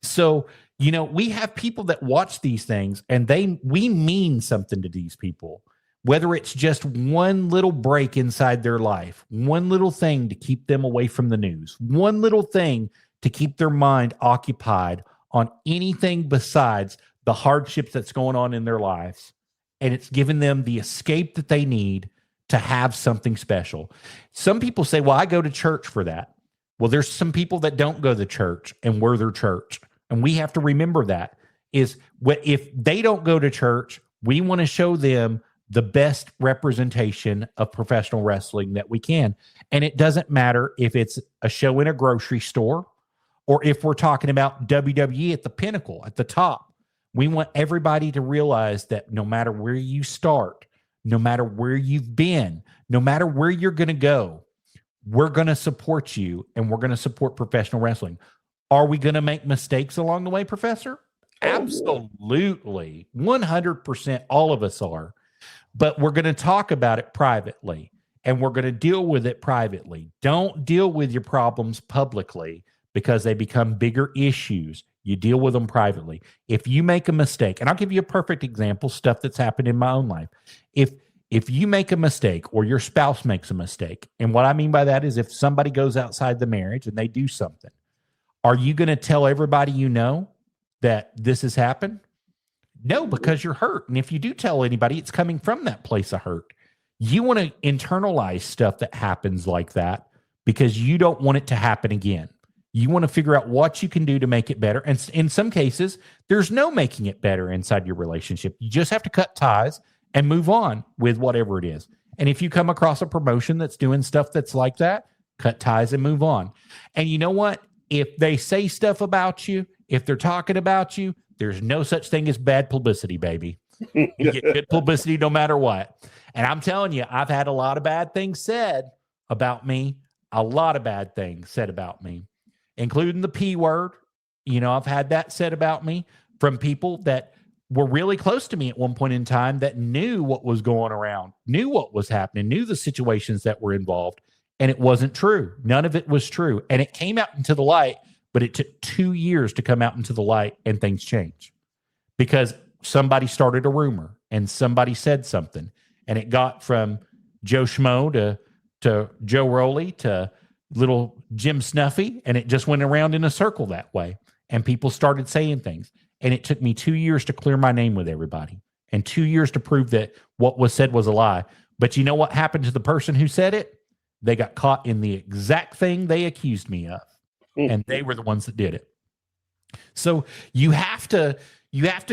So, you know, we have people that watch these things, and we mean something to these people, whether it's just one little break inside their life, one little thing to keep them away from the news, one little thing to keep their mind occupied on anything besides the hardships that's going on in their lives. And it's given them the escape that they need to have something special. Some people say, well, I go to church for that. Well, there's some people that don't go to church, and we're their church. And we have to remember that is if they don't go to church, we want to show them the best representation of professional wrestling that we can. And it doesn't matter if it's a show in a grocery store or if we're talking about WWE at the pinnacle, at the top. We want everybody to realize that no matter where you start, no matter where you've been, no matter where you're going to go, we're going to support you, and we're going to support professional wrestling. Are we going to make mistakes along the way, Professor? Absolutely. 100%. All of us are. But we're going to talk about it privately, and we're going to deal with it privately. Don't deal with your problems publicly, because they become bigger issues. You deal with them privately. If you make a mistake, and I'll give you a perfect example, stuff that's happened in my own life. If you make a mistake, or your spouse makes a mistake, and what I mean by that is if somebody goes outside the marriage and they do something, are you going to tell everybody you know that this has happened? No, because you're hurt. And if you do tell anybody, it's coming from that place of hurt. You want to internalize stuff that happens like that, because you don't want it to happen again. You want to figure out what you can do to make it better. And in some cases, there's no making it better inside your relationship. You just have to cut ties and move on with whatever it is. And if you come across a promotion that's doing stuff that's like that, cut ties and move on. And you know what? If they say stuff about you, if they're talking about you, there's no such thing as bad publicity, baby. You get good publicity no matter what. And I'm telling you, I've had a lot of bad things said about me, a lot of bad things said about me, including the P word. You know, I've had that said about me from people that were really close to me at one point in time, that knew what was going around, knew what was happening, knew the situations that were involved, and it wasn't true. None of it was true. And it came out into the light, but it took 2 years to come out into the light, and things changed because somebody started a rumor and somebody said something, and it got from Joe Schmo to Joe Rowley to little Jim Snuffy, and it just went around in a circle that way. And people started saying things. And it took me 2 years to clear my name with everybody, and 2 years to prove that what was said was a lie. But you know what happened to the person who said it? They got caught in the exact thing they accused me of. And they were the ones that did it. So you have to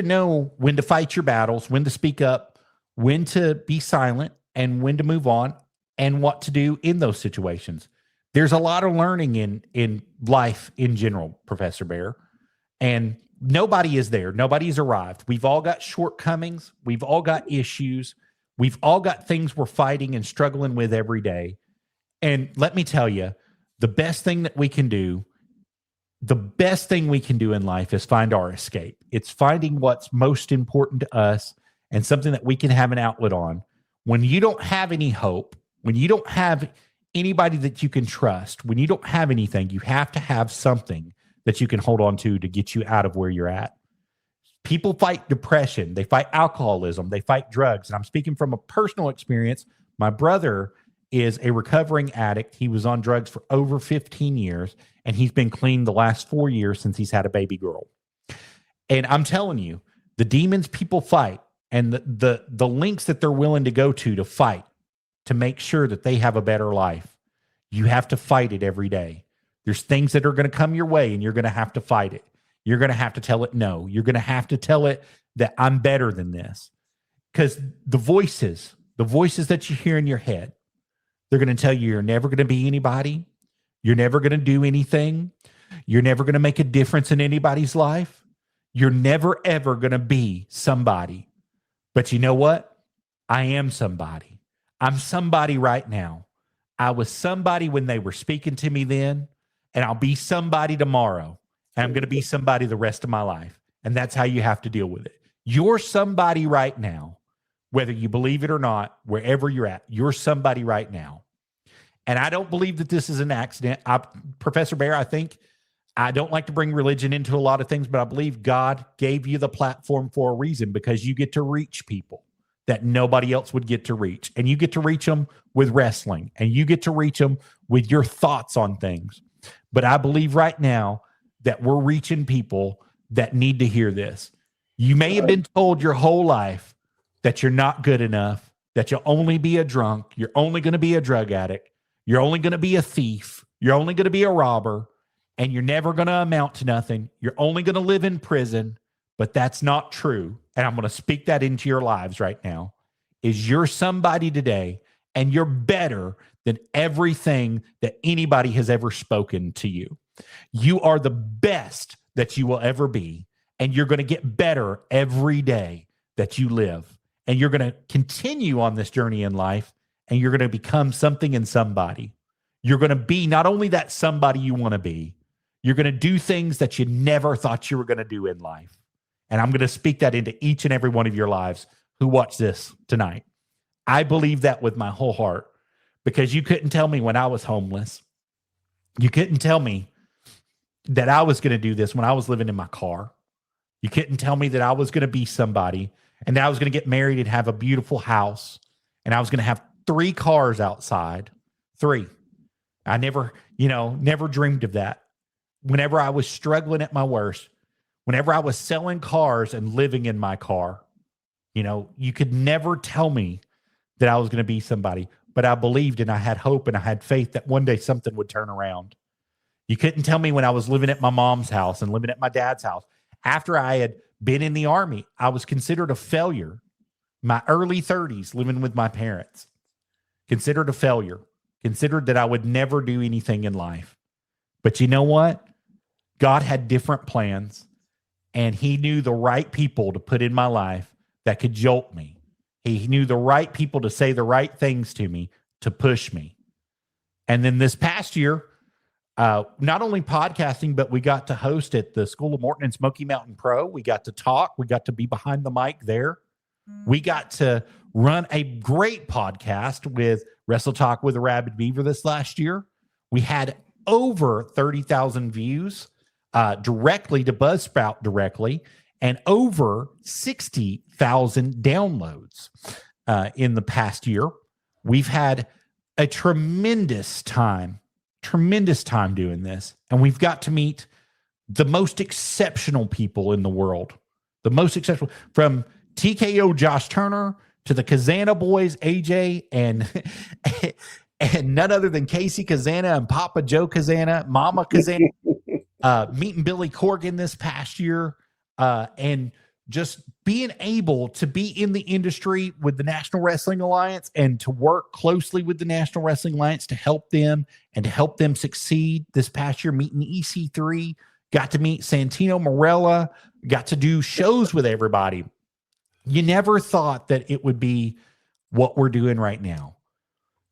know when to fight your battles, when to speak up, when to be silent, and when to move on, and what to do in those situations. There's a lot of learning in life in general, Professor Bear, and nobody is there. Nobody's arrived. We've all got shortcomings. We've all got issues. We've all got things we're fighting and struggling with every day. And let me tell you, the best thing we can do in life is find our escape. It's finding what's most important to us and something that we can have an outlet on. When you don't have any hope, when you don't have anybody that you can trust, when you don't have anything, you have to have something that you can hold on to get you out of where you're at. People fight depression. They fight alcoholism. They fight drugs. And I'm speaking from a personal experience. My brother is a recovering addict. He was on drugs for over 15 years, and he's been clean the last 4 years since he's had a baby girl. And I'm telling you, the demons people fight and the lengths that they're willing to go to fight to make sure that they have a better life, you have to fight it every day. There's things that are going to come your way, and you're going to have to fight it. You're going to have to tell it no. You're going to have to tell it that I'm better than this. Because the voices that you hear in your head, they're going to tell you you're never going to be anybody. You're never going to do anything. You're never going to make a difference in anybody's life. You're never, ever going to be somebody. But you know what? I am somebody. I'm somebody right now. I was somebody when they were speaking to me then, and I'll be somebody tomorrow. And I'm going to be somebody the rest of my life. And that's how you have to deal with it. You're somebody right now, whether you believe it or not, wherever you're at, you're somebody right now. And I don't believe that this is an accident. Professor Bear, I don't like to bring religion into a lot of things, but I believe God gave you the platform for a reason, because you get to reach people that nobody else would get to reach. And you get to reach them with wrestling, and you get to reach them with your thoughts on things. But I believe right now that we're reaching people that need to hear this. You may have been told your whole life that you're not good enough, that you'll only be a drunk, you're only going to be a drug addict, you're only going to be a thief, you're only going to be a robber, and you're never going to amount to nothing. You're only going to live in prison. But that's not true. And I'm going to speak that into your lives right now. Is you're somebody today, and you're better than everything that anybody has ever spoken to you. You are the best that you will ever be, and you're going to get better every day that you live. And you're going to continue on this journey in life, and you're going to become something and somebody. You're going to be not only that somebody you want to be, you're going to do things that you never thought you were going to do in life. And I'm going to speak that into each and every one of your lives who watch this tonight. I believe that with my whole heart, because you couldn't tell me when I was homeless. You couldn't tell me that I was going to do this when I was living in my car. You couldn't tell me that I was going to be somebody, and that I was going to get married and have a beautiful house, and I was going to have 3 cars outside. 3. I never dreamed of that. Whenever I was struggling at my worst, whenever I was selling cars and living in my car, you could never tell me that I was going to be somebody, but I believed, and I had hope, and I had faith that one day something would turn around. You couldn't tell me when I was living at my mom's house and living at my dad's house. After I had been in the Army, I was considered a failure. My early 30s, living with my parents, considered a failure, considered that I would never do anything in life. But you know what? God had different plans, and he knew the right people to put in my life that could jolt me. He knew the right people to say the right things to me, to push me. And then this past year, not only podcasting, but we got to host at the School of Morton and Smoky Mountain Pro. We got to talk. We got to be behind the mic there. We got to run a great podcast with Wrestle Talk with Arabbidb3aver this last year. We had over 30,000 views directly to Buzzsprout directly, and over 60,000 downloads in the past year. We've had a tremendous time doing this, and we've got to meet the most exceptional people in the world. The most exceptional, from TKO Josh Turner to the Kazana boys, AJ and none other than Casey Kazana and Papa Joe Kazana, Mama Kazana, meeting Billy Corgan this past year, and just being able to be in the industry with the National Wrestling Alliance and to work closely with the National Wrestling Alliance to help them and to help them succeed. This past year, meeting EC3, got to meet Santino Marella, got to do shows with everybody. You never thought that it would be what we're doing right now.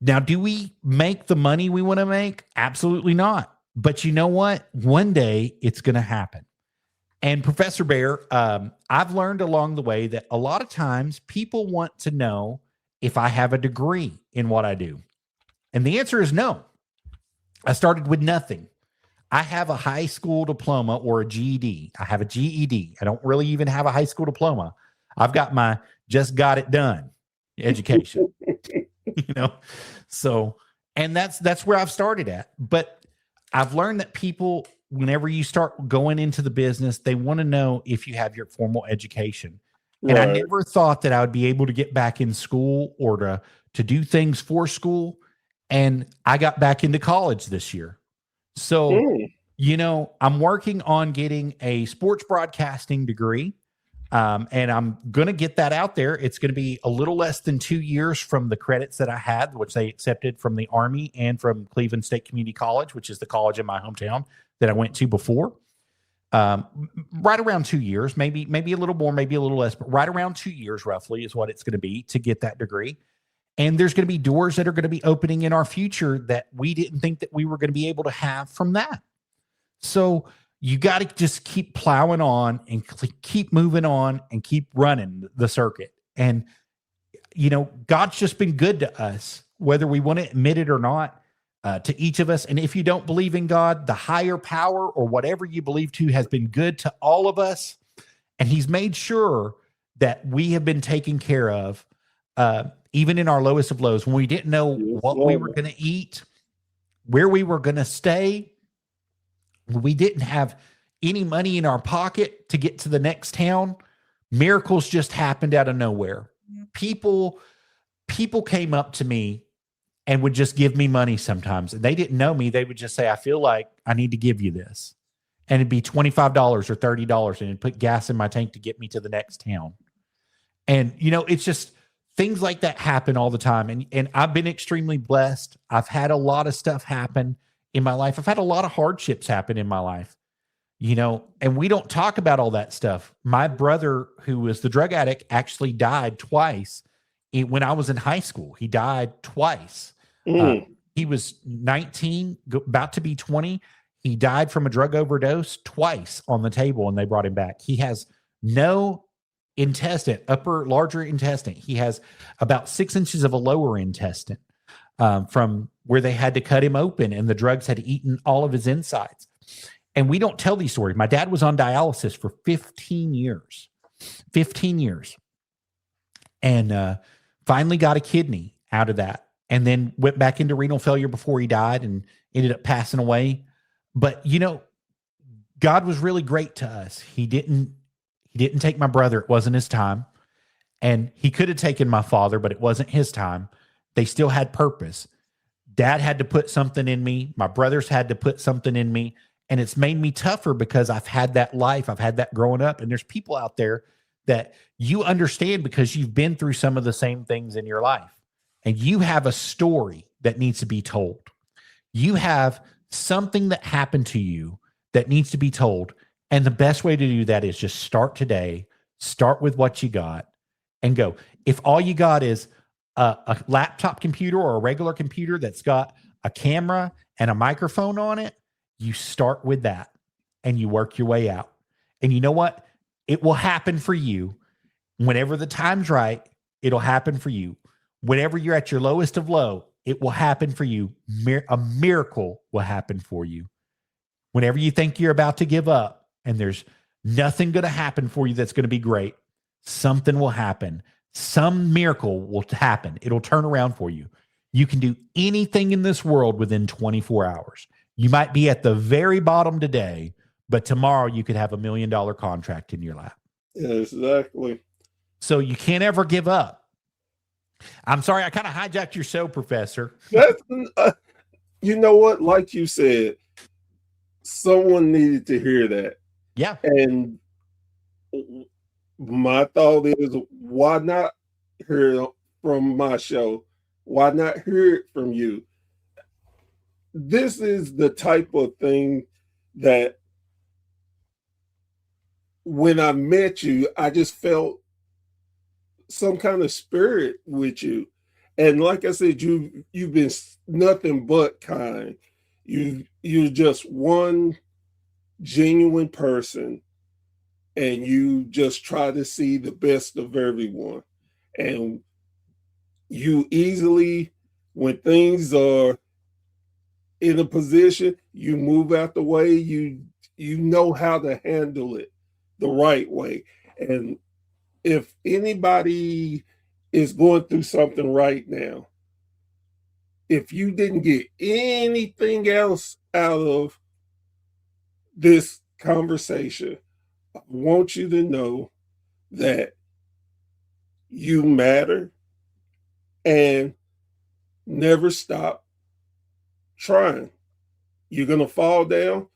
Now, do we make the money we want to make? Absolutely not. But you know what? One day it's going to happen. And Professor Bear, I've learned along the way that a lot of times people want to know if I have a degree in what I do. And the answer is no. I started with nothing. I have a high school diploma or a GED. I have a GED. I don't really even have a high school diploma. I've got my just got it done education. you know? So, and that's where I've started at. But I've learned that people, whenever you start going into the business, they want to know if you have your formal education. And I Right. never thought that I would be able to get back in school or to do things for school. And I got back into college this year. So, I'm working on getting a sports broadcasting degree. And I'm going to get that out there. It's going to be a little less than 2 years from the credits that I had, which they accepted from the Army and from Cleveland State Community College, which is the college in my hometown that I went to before. Right around 2 years, maybe a little more, maybe a little less, but right around 2 years roughly is what it's going to be to get that degree. And there's going to be doors that are going to be opening in our future that we didn't think that we were going to be able to have from that. So you got to just keep plowing on and keep moving on and keep running the circuit. And, God's just been good to us, whether we want to admit it or not, to each of us. And if you don't believe in God, the higher power or whatever you believe to has been good to all of us. And he's made sure that we have been taken care of, even in our lowest of lows, when we didn't know what we were going to eat, where we were going to stay. We didn't have any money in our pocket to get to the next town. Miracles just happened out of nowhere. People came up to me and would just give me money sometimes. And they didn't know me. They would just say, I feel like I need to give you this. And it'd be $25 or $30 and it'd put gas in my tank to get me to the next town. And, it's just things like that happen all the time. And I've been extremely blessed. I've had a lot of stuff happen in my life. I've had a lot of hardships happen in my life, and we don't talk about all that stuff. My brother, who was the drug addict, actually died twice when I was in high school. He died twice. He was 19, about to be 20. He died from a drug overdose twice on the table, and they brought him back. He has no intestine, larger intestine. He has about 6 inches of a lower intestine. From where they had to cut him open and the drugs had eaten all of his insides. And we don't tell these stories. My dad was on dialysis for 15 years, and finally got a kidney out of that, and then went back into renal failure before he died and ended up passing away. But, God was really great to us. He didn't take my brother. It wasn't his time. And he could have taken my father, but it wasn't his time. They still had purpose. Dad had to put something in me. My brothers had to put something in me. And it's made me tougher because I've had that life. I've had that growing up. And there's people out there that you understand because you've been through some of the same things in your life. And you have a story that needs to be told. You have something that happened to you that needs to be told. And the best way to do that is just start today. Start with what you got and go. If all you got is a laptop computer or a regular computer that's got a camera and a microphone on it, you start with that and you work your way out. And you know what? It will happen for you. Whenever the time's right, it'll happen for you. Whenever you're at your lowest of low, it will happen for you. A miracle will happen for you. Whenever you think you're about to give up and there's nothing going to happen for you that's going to be great, something will happen. Some miracle will happen. It'll turn around for you. You can do anything in this world within 24 hours. You might be at the very bottom today, but tomorrow you could have $1 million contract in your lap. Exactly. So you can't ever give up. I'm sorry, I kind of hijacked your show, Professor. That's, you know what? Like you said, someone needed to hear that. Yeah. And my thought is, why not hear it from my show? Why not hear it from you? This is the type of thing that when I met you, I just felt some kind of spirit with you. And like I said, you've been nothing but kind. You're just one genuine person, and you just try to see the best of everyone. And you easily, when things are in a position, you move out the way. You know how to handle it the right way. And if anybody is going through something right now, if you didn't get anything else out of this conversation, I want you to know that you matter and never stop trying. You're going to fall down,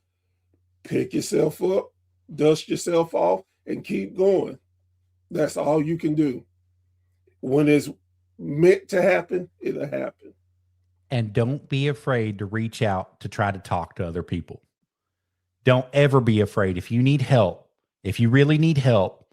pick yourself up, dust yourself off, and keep going. That's all you can do. When it's meant to happen, it'll happen. And don't be afraid to reach out to try to talk to other people. Don't ever be afraid. If you need help, if you really need help,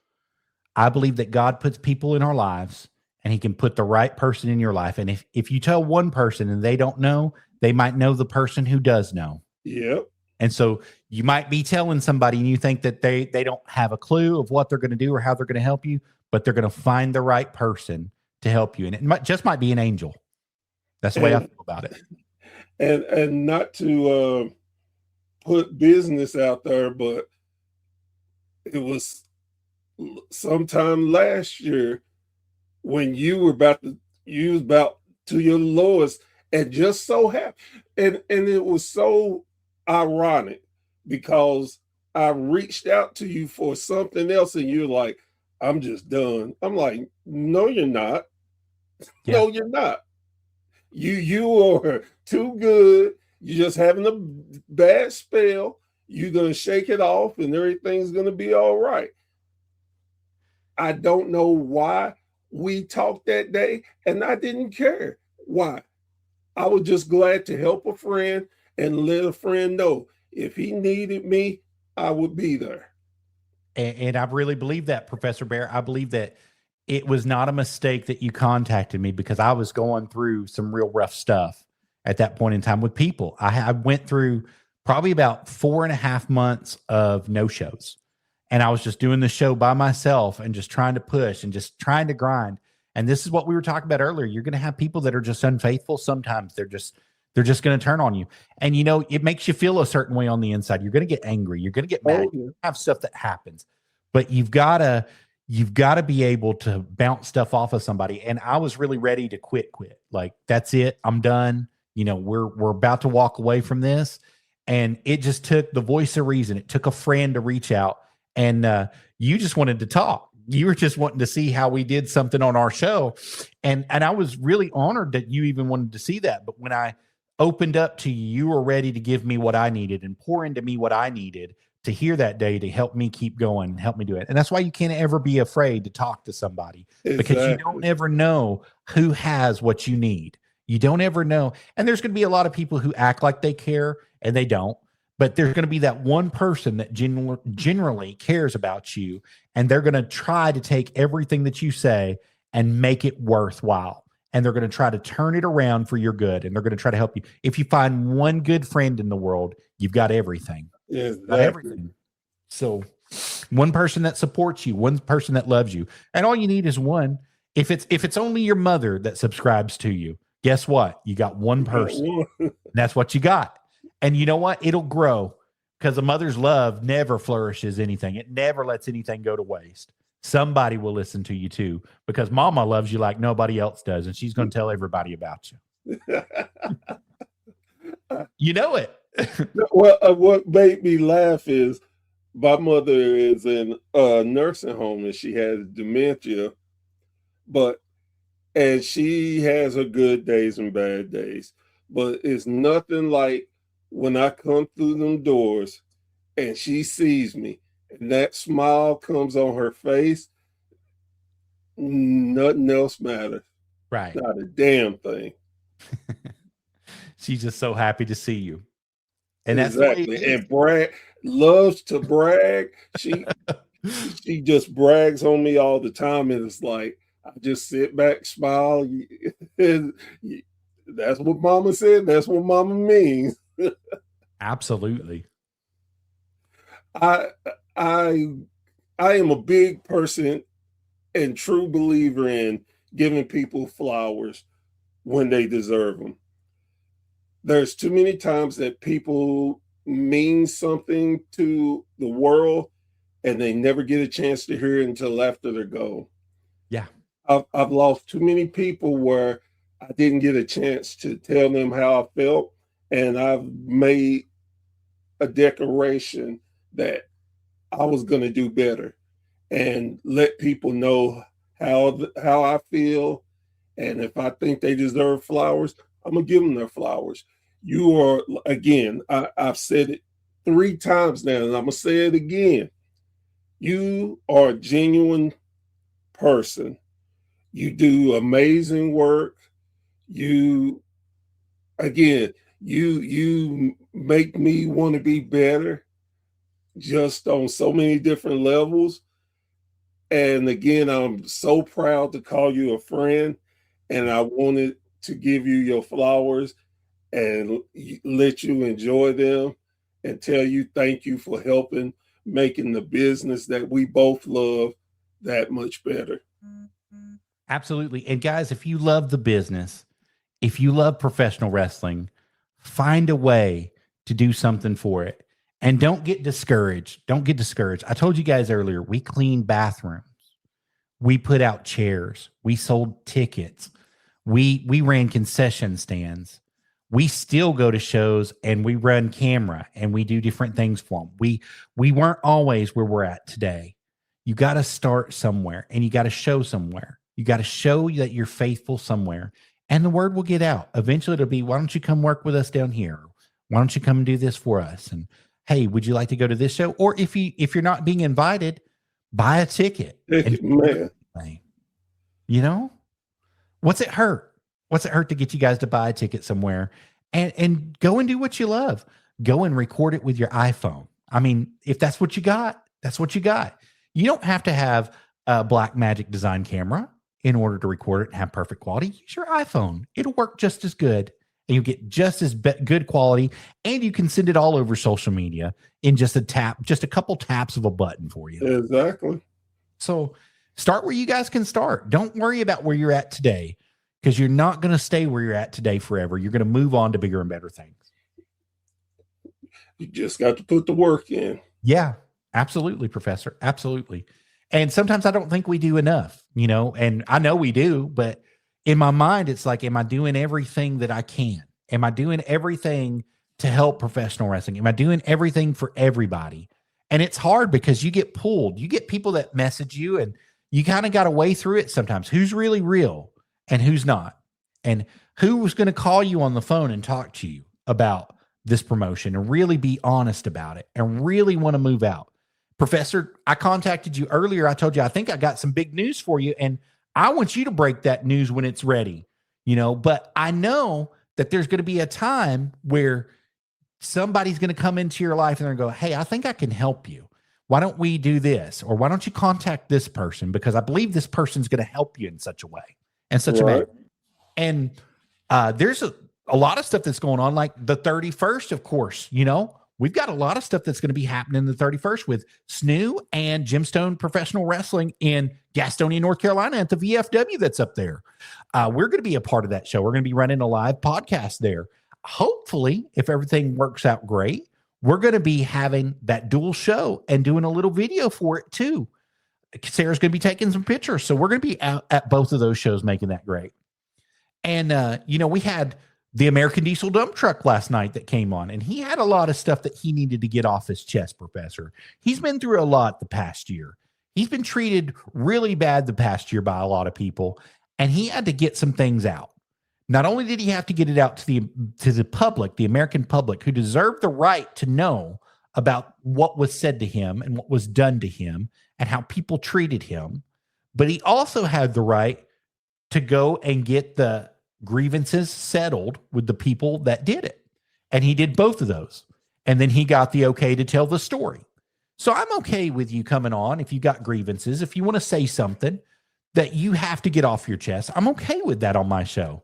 I believe that God puts people in our lives and he can put the right person in your life. And if you tell one person and they don't know, they might know the person who does know. Yep. And so you might be telling somebody and you think that they don't have a clue of what they're going to do or how they're going to help you, but they're going to find the right person to help you. And it might be an angel. That's the way I feel about it. And not to put business out there, but it was sometime last year when you were about to your lowest, and just so happened, and it was so ironic because I reached out to you for something else, and you're like, "I'm just done." I'm like, "No, you're not. Yeah. No, you're not. You are too good. You're just having a bad spell. You're gonna shake it off, and everything's gonna be all right." I don't know why we talked that day, and I didn't care why. I was just glad to help a friend and let a friend know if he needed me, I would be there. And I really believe that, Professor Bear. I believe that it was not a mistake that you contacted me because I was going through some real rough stuff at that point in time with people. I went through probably about 4.5 months of no-shows. And I was just doing the show by myself and just trying to push and just trying to grind. And this is what we were talking about earlier. You're going to have people that are just unfaithful. Sometimes they're just going to turn on you. And, you know, it makes you feel a certain way on the inside. You're going to get angry. You're going to get mad. You have stuff that happens. But you've got to be able to bounce stuff off of somebody. And I was really ready to quit. Like, that's it. I'm done. You know, we're about to walk away from this. And it just took the voice of reason. It took a friend to reach out. And you just wanted to talk. You were just wanting to see how we did something on our show. And I was really honored that you even wanted to see that. But when I opened up to you, you were ready to give me what I needed and pour into me what I needed to hear that day to help me keep going, help me do it. And that's why you can't ever be afraid to talk to somebody. Exactly. Because you don't ever know who has what you need. You don't ever know. And there's going to be a lot of people who act like they care and they don't. But there's going to be that one person that generally cares about you, and they're going to try to take everything that you say and make it worthwhile. And they're going to try to turn it around for your good, and they're going to try to help you. If you find one good friend in the world, you've got everything. Exactly. Got everything. So one person that supports you, one person that loves you, and all you need is one. If it's only your mother that subscribes to you, guess what? You got one person. That's what you got. And you know what? It'll grow because a mother's love never flourishes anything. It never lets anything go to waste. Somebody will listen to you too because mama loves you like nobody else does. And she's going to tell everybody about you. You know it. Well, what made me laugh is my mother is in a nursing home and she has dementia, and she has her good days and bad days, but it's nothing like when I come through them doors and she sees me and that smile comes on her face, nothing else matters. Right. Not a damn thing. She's just so happy to see you. And that's exactly. And loves to brag. She just brags on me all the time. And it's like, I just sit back, smile. That's what mama said. That's what mama means. Absolutely. I am a big person and true believer in giving people flowers when they deserve them. There's too many times that people mean something to the world and they never get a chance to hear it until after they're gone. Yeah. I've lost too many people where I didn't get a chance to tell them how I felt, and I've made a declaration that I was going to do better and let people know how I feel. And if I think they deserve flowers, I'm going to give them their flowers. You are, again, I've said it 3 times now, and I'm going to say it again. You are a genuine person. You do amazing work. You make me want to be better just on so many different levels. And again, I'm so proud to call you a friend, and I wanted to give you your flowers and let you enjoy them and tell you thank you for helping making the business that we both love that much better. Absolutely. And guys, if you love the business, if you love professional wrestling, find a way to do something for it. And don't get discouraged. Don't get discouraged. I told you guys earlier, we cleaned bathrooms. We put out chairs. We sold tickets. We ran concession stands. We still go to shows and we run camera and we do different things for them. We weren't always where we're at today. You got to start somewhere and you got to show somewhere. You got to show that you're faithful somewhere and the word will get out. Eventually it'll be, why don't you come work with us down here? Why don't you come and do this for us? And hey, would you like to go to this show? Or if you're not being invited, buy a ticket. Man. You know, what's it hurt? What's it hurt to get you guys to buy a ticket somewhere and go and do what you love? Go and record it with your iPhone. I mean, if that's what you got, that's what you got. You don't have to have a Blackmagic design camera in order to record it and have perfect quality. Use your iPhone. It'll work just as good and you get just as good quality, and you can send it all over social media in just a couple taps of a button for you. Exactly. So start where you guys can start. Don't worry about where you're at today, because you're not going to stay where you're at today forever. You're going to move on to bigger and better things. You just got to put the work in. Yeah, absolutely, Professor. Absolutely. And sometimes I don't think we do enough, and I know we do, but in my mind, it's like, am I doing everything that I can? Am I doing everything to help professional wrestling? Am I doing everything for everybody? And it's hard because you get pulled. You get people that message you and you kind of got to weigh through it sometimes. Who's really real and who's not? And who's going to call you on the phone and talk to you about this promotion and really be honest about it and really want to move out? Professor, I contacted you earlier. I told you, I think I got some big news for you. And I want you to break that news when it's ready, but I know that there's going to be a time where somebody's going to come into your life and they're going to go, hey, I think I can help you. Why don't we do this? Or why don't you contact this person? Because I believe this person's going to help you in such a way and such a way. And there's a lot of stuff that's going on, like the 31st, of course, we've got a lot of stuff that's going to be happening the 31st with Snoo and Gemstone Professional Wrestling in Gastonia, North Carolina at the VFW that's up there. We're going to be a part of that show. We're going to be running a live podcast there. Hopefully, if everything works out great, we're going to be having that dual show and doing a little video for it too. Sarah's going to be taking some pictures. So we're going to be out at both of those shows making that great. And, we had the American Diesel dump truck last night that came on, and he had a lot of stuff that he needed to get off his chest, Professor. He's been through a lot the past year. He's been treated really bad the past year by a lot of people, and he had to get some things out. Not only did he have to get it out to the public, the American public, who deserved the right to know about what was said to him and what was done to him and how people treated him, but he also had the right to go and get the grievances settled with the people that did it. And he did both of those. And then he got the okay to tell the story. So I'm okay with you coming on if you got grievances, if you want to say something that you have to get off your chest. I'm okay with that on my show.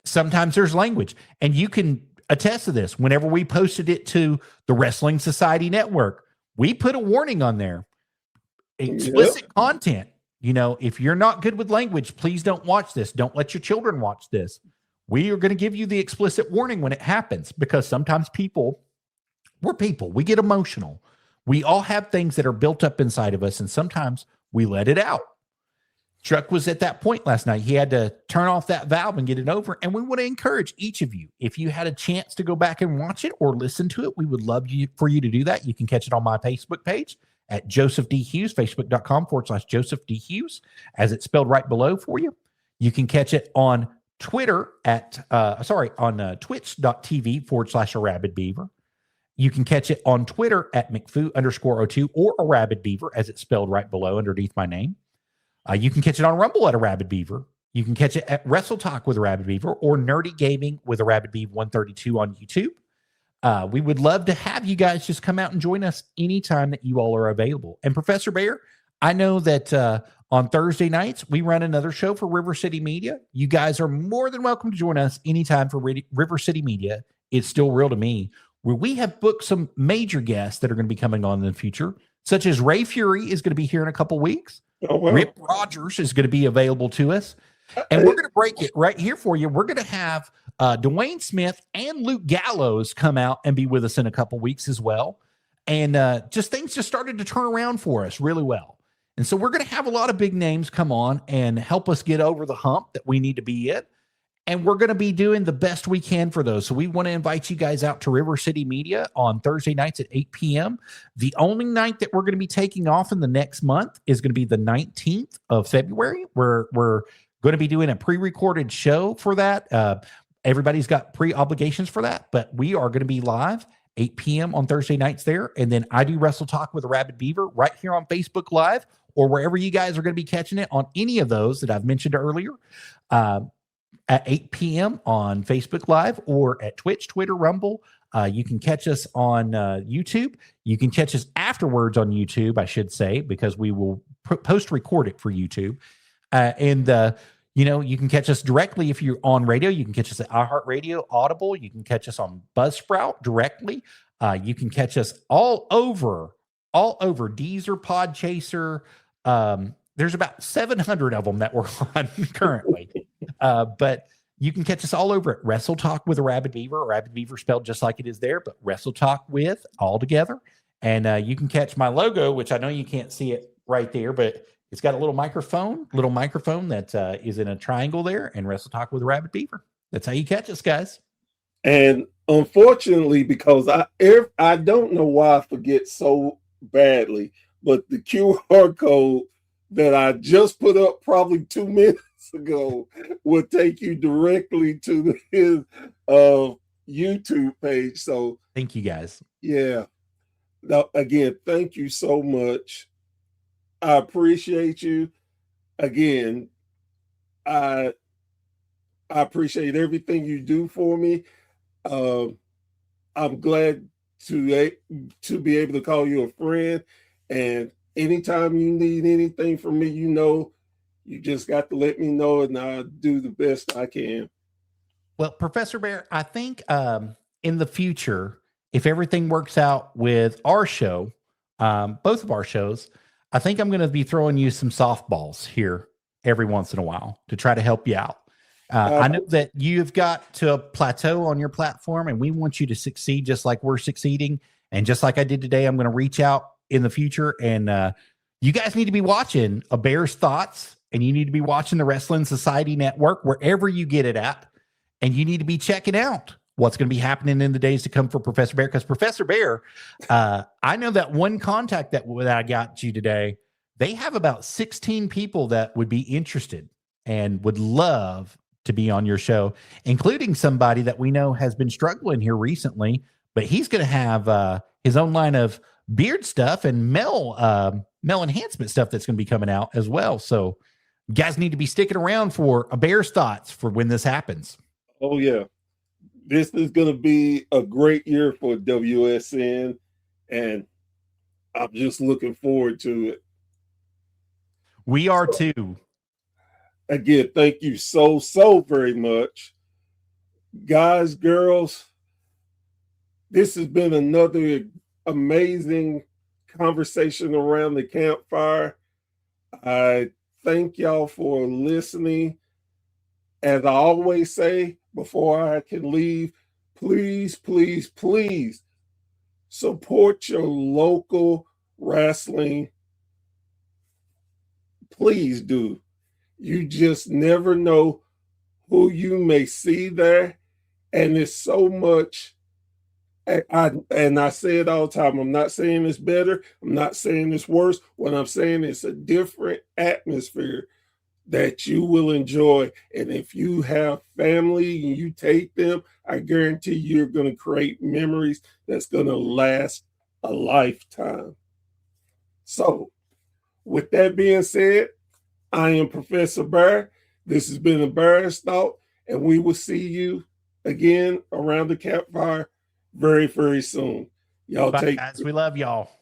Sometimes there's language, and you can attest to this. Whenever we posted it to the Wrestling Society Network, we put a warning on there. Explicit content. If you're not good with language, please don't watch this. Don't let your children watch this. We are going to give you the explicit warning when it happens, because sometimes we're people. We get emotional. We all have things that are built up inside of us, and sometimes we let it out. Truck was at that point last night. He had to turn off that valve and get it over. And we want to encourage each of you, if you had a chance to go back and watch it or listen to it, we would love for you to do that. You can catch it on my Facebook page at Joseph D. Hughes, facebook.com/Joseph D. Hughes, as it's spelled right below for you. You can catch it on Twitter at, on twitch.tv/Arabbidb3aver. You can catch it on Twitter at McFoo_02 or Arabbidb3aver, as it's spelled right below underneath my name. You can catch it on Rumble at Arabbidb3aver. You can catch it at Wrestle Talk with Arabbidb3aver or Nerdy Gaming with Arabbidb3aver132 on YouTube. We would love to have you guys just come out and join us anytime that you all are available. And Professor Bear, I know that on Thursday nights, we run another show for River City Media. You guys are more than welcome to join us anytime for River City Media. It's Still Real to Me, where we have booked some major guests that are going to be coming on in the future, such as Ray Fury is going to be here in a couple weeks. Oh, well. Rip Rogers is going to be available to us. And we're going to break it right here for you. We're going to have Dwayne Smith and Luke Gallows come out and be with us in a couple weeks as well. And things just started to turn around for us really well. And so we're going to have a lot of big names come on and help us get over the hump that we need to be at. And we're going to be doing the best we can for those. So we want to invite you guys out to River City Media on Thursday nights at 8 p.m. The only night that we're going to be taking off in the next month is going to be the 19th of February. We're going to be doing a pre-recorded show for that. Everybody's got pre-obligations for that, but we are going to be live 8 p.m. on Thursday nights there. And then I do Wrestle Talk with Arabbidb3aver right here on Facebook Live or wherever you guys are going to be catching it on any of those that I've mentioned earlier. At 8 p.m. on Facebook Live or at Twitch, Twitter, Rumble. You can catch us on YouTube. You can catch us afterwards on YouTube, I should say, because we will post-record it for YouTube. You can catch us directly if you're on radio. You can catch us at iHeartRadio, Audible. You can catch us on Buzzsprout directly. You can catch us all over Deezer, Podchaser. There's about 700 of them that we're on currently. But you can catch us all over at Wrestle Talk with Arabbidb3aver. Arabbidb3aver spelled just like it is there, but Wrestle Talk with all together. And you can catch my logo, which I know you can't see it right there, but it's got a little microphone that is in a triangle there, and Wrestle Talk with Arabbidb3aver. That's how you catch us, guys. And unfortunately, because I don't know why I forget so badly, but the QR code that I just put up probably 2 minutes ago will take you directly to his YouTube page. So thank you, guys. Yeah. Now, again, thank you so much. I appreciate you. Again, I appreciate everything you do for me. I'm glad to be able to call you a friend. And anytime you need anything from me, you just got to let me know, and I'll do the best I can. Well, Professor Bear, I think in the future, if everything works out with our show, both of our shows, I think I'm going to be throwing you some softballs here every once in a while to try to help you out. I know that you've got to a plateau on your platform, and we want you to succeed just like we're succeeding. And just like I did today, I'm going to reach out in the future, and you guys need to be watching A Bear's Thoughts, and you need to be watching the Wrestling Society Network, wherever you get it at, and you need to be checking out what's going to be happening in the days to come for Professor Bear. Because Professor Bear, I know that one contact that I got you today, they have about 16 people that would be interested and would love to be on your show, including somebody that we know has been struggling here recently, but he's going to have his own line of beard stuff and male enhancement stuff that's going to be coming out as well. So you guys need to be sticking around for A Bear's Thoughts for when this happens. Oh, yeah. This is going to be a great year for WSN, and I'm just looking forward to it. We are too. Again, thank you so very much. Guys, girls, this has been another amazing conversation around the campfire. I thank y'all for listening. As I always say, before I can leave, please, please, please support your local wrestling. Please do. You just never know who you may see there. And it's so much. I say it all the time. I'm not saying it's better. I'm not saying it's worse. What I'm saying is a different atmosphere that you will enjoy. And if you have family and you take them, I guarantee you're going to create memories that's going to last a lifetime. So, with that being said, I am Professor Bear. This has been a Bear's Thought, and we will see you again around the campfire very, very soon. Y'all Bye, take guys. We love y'all.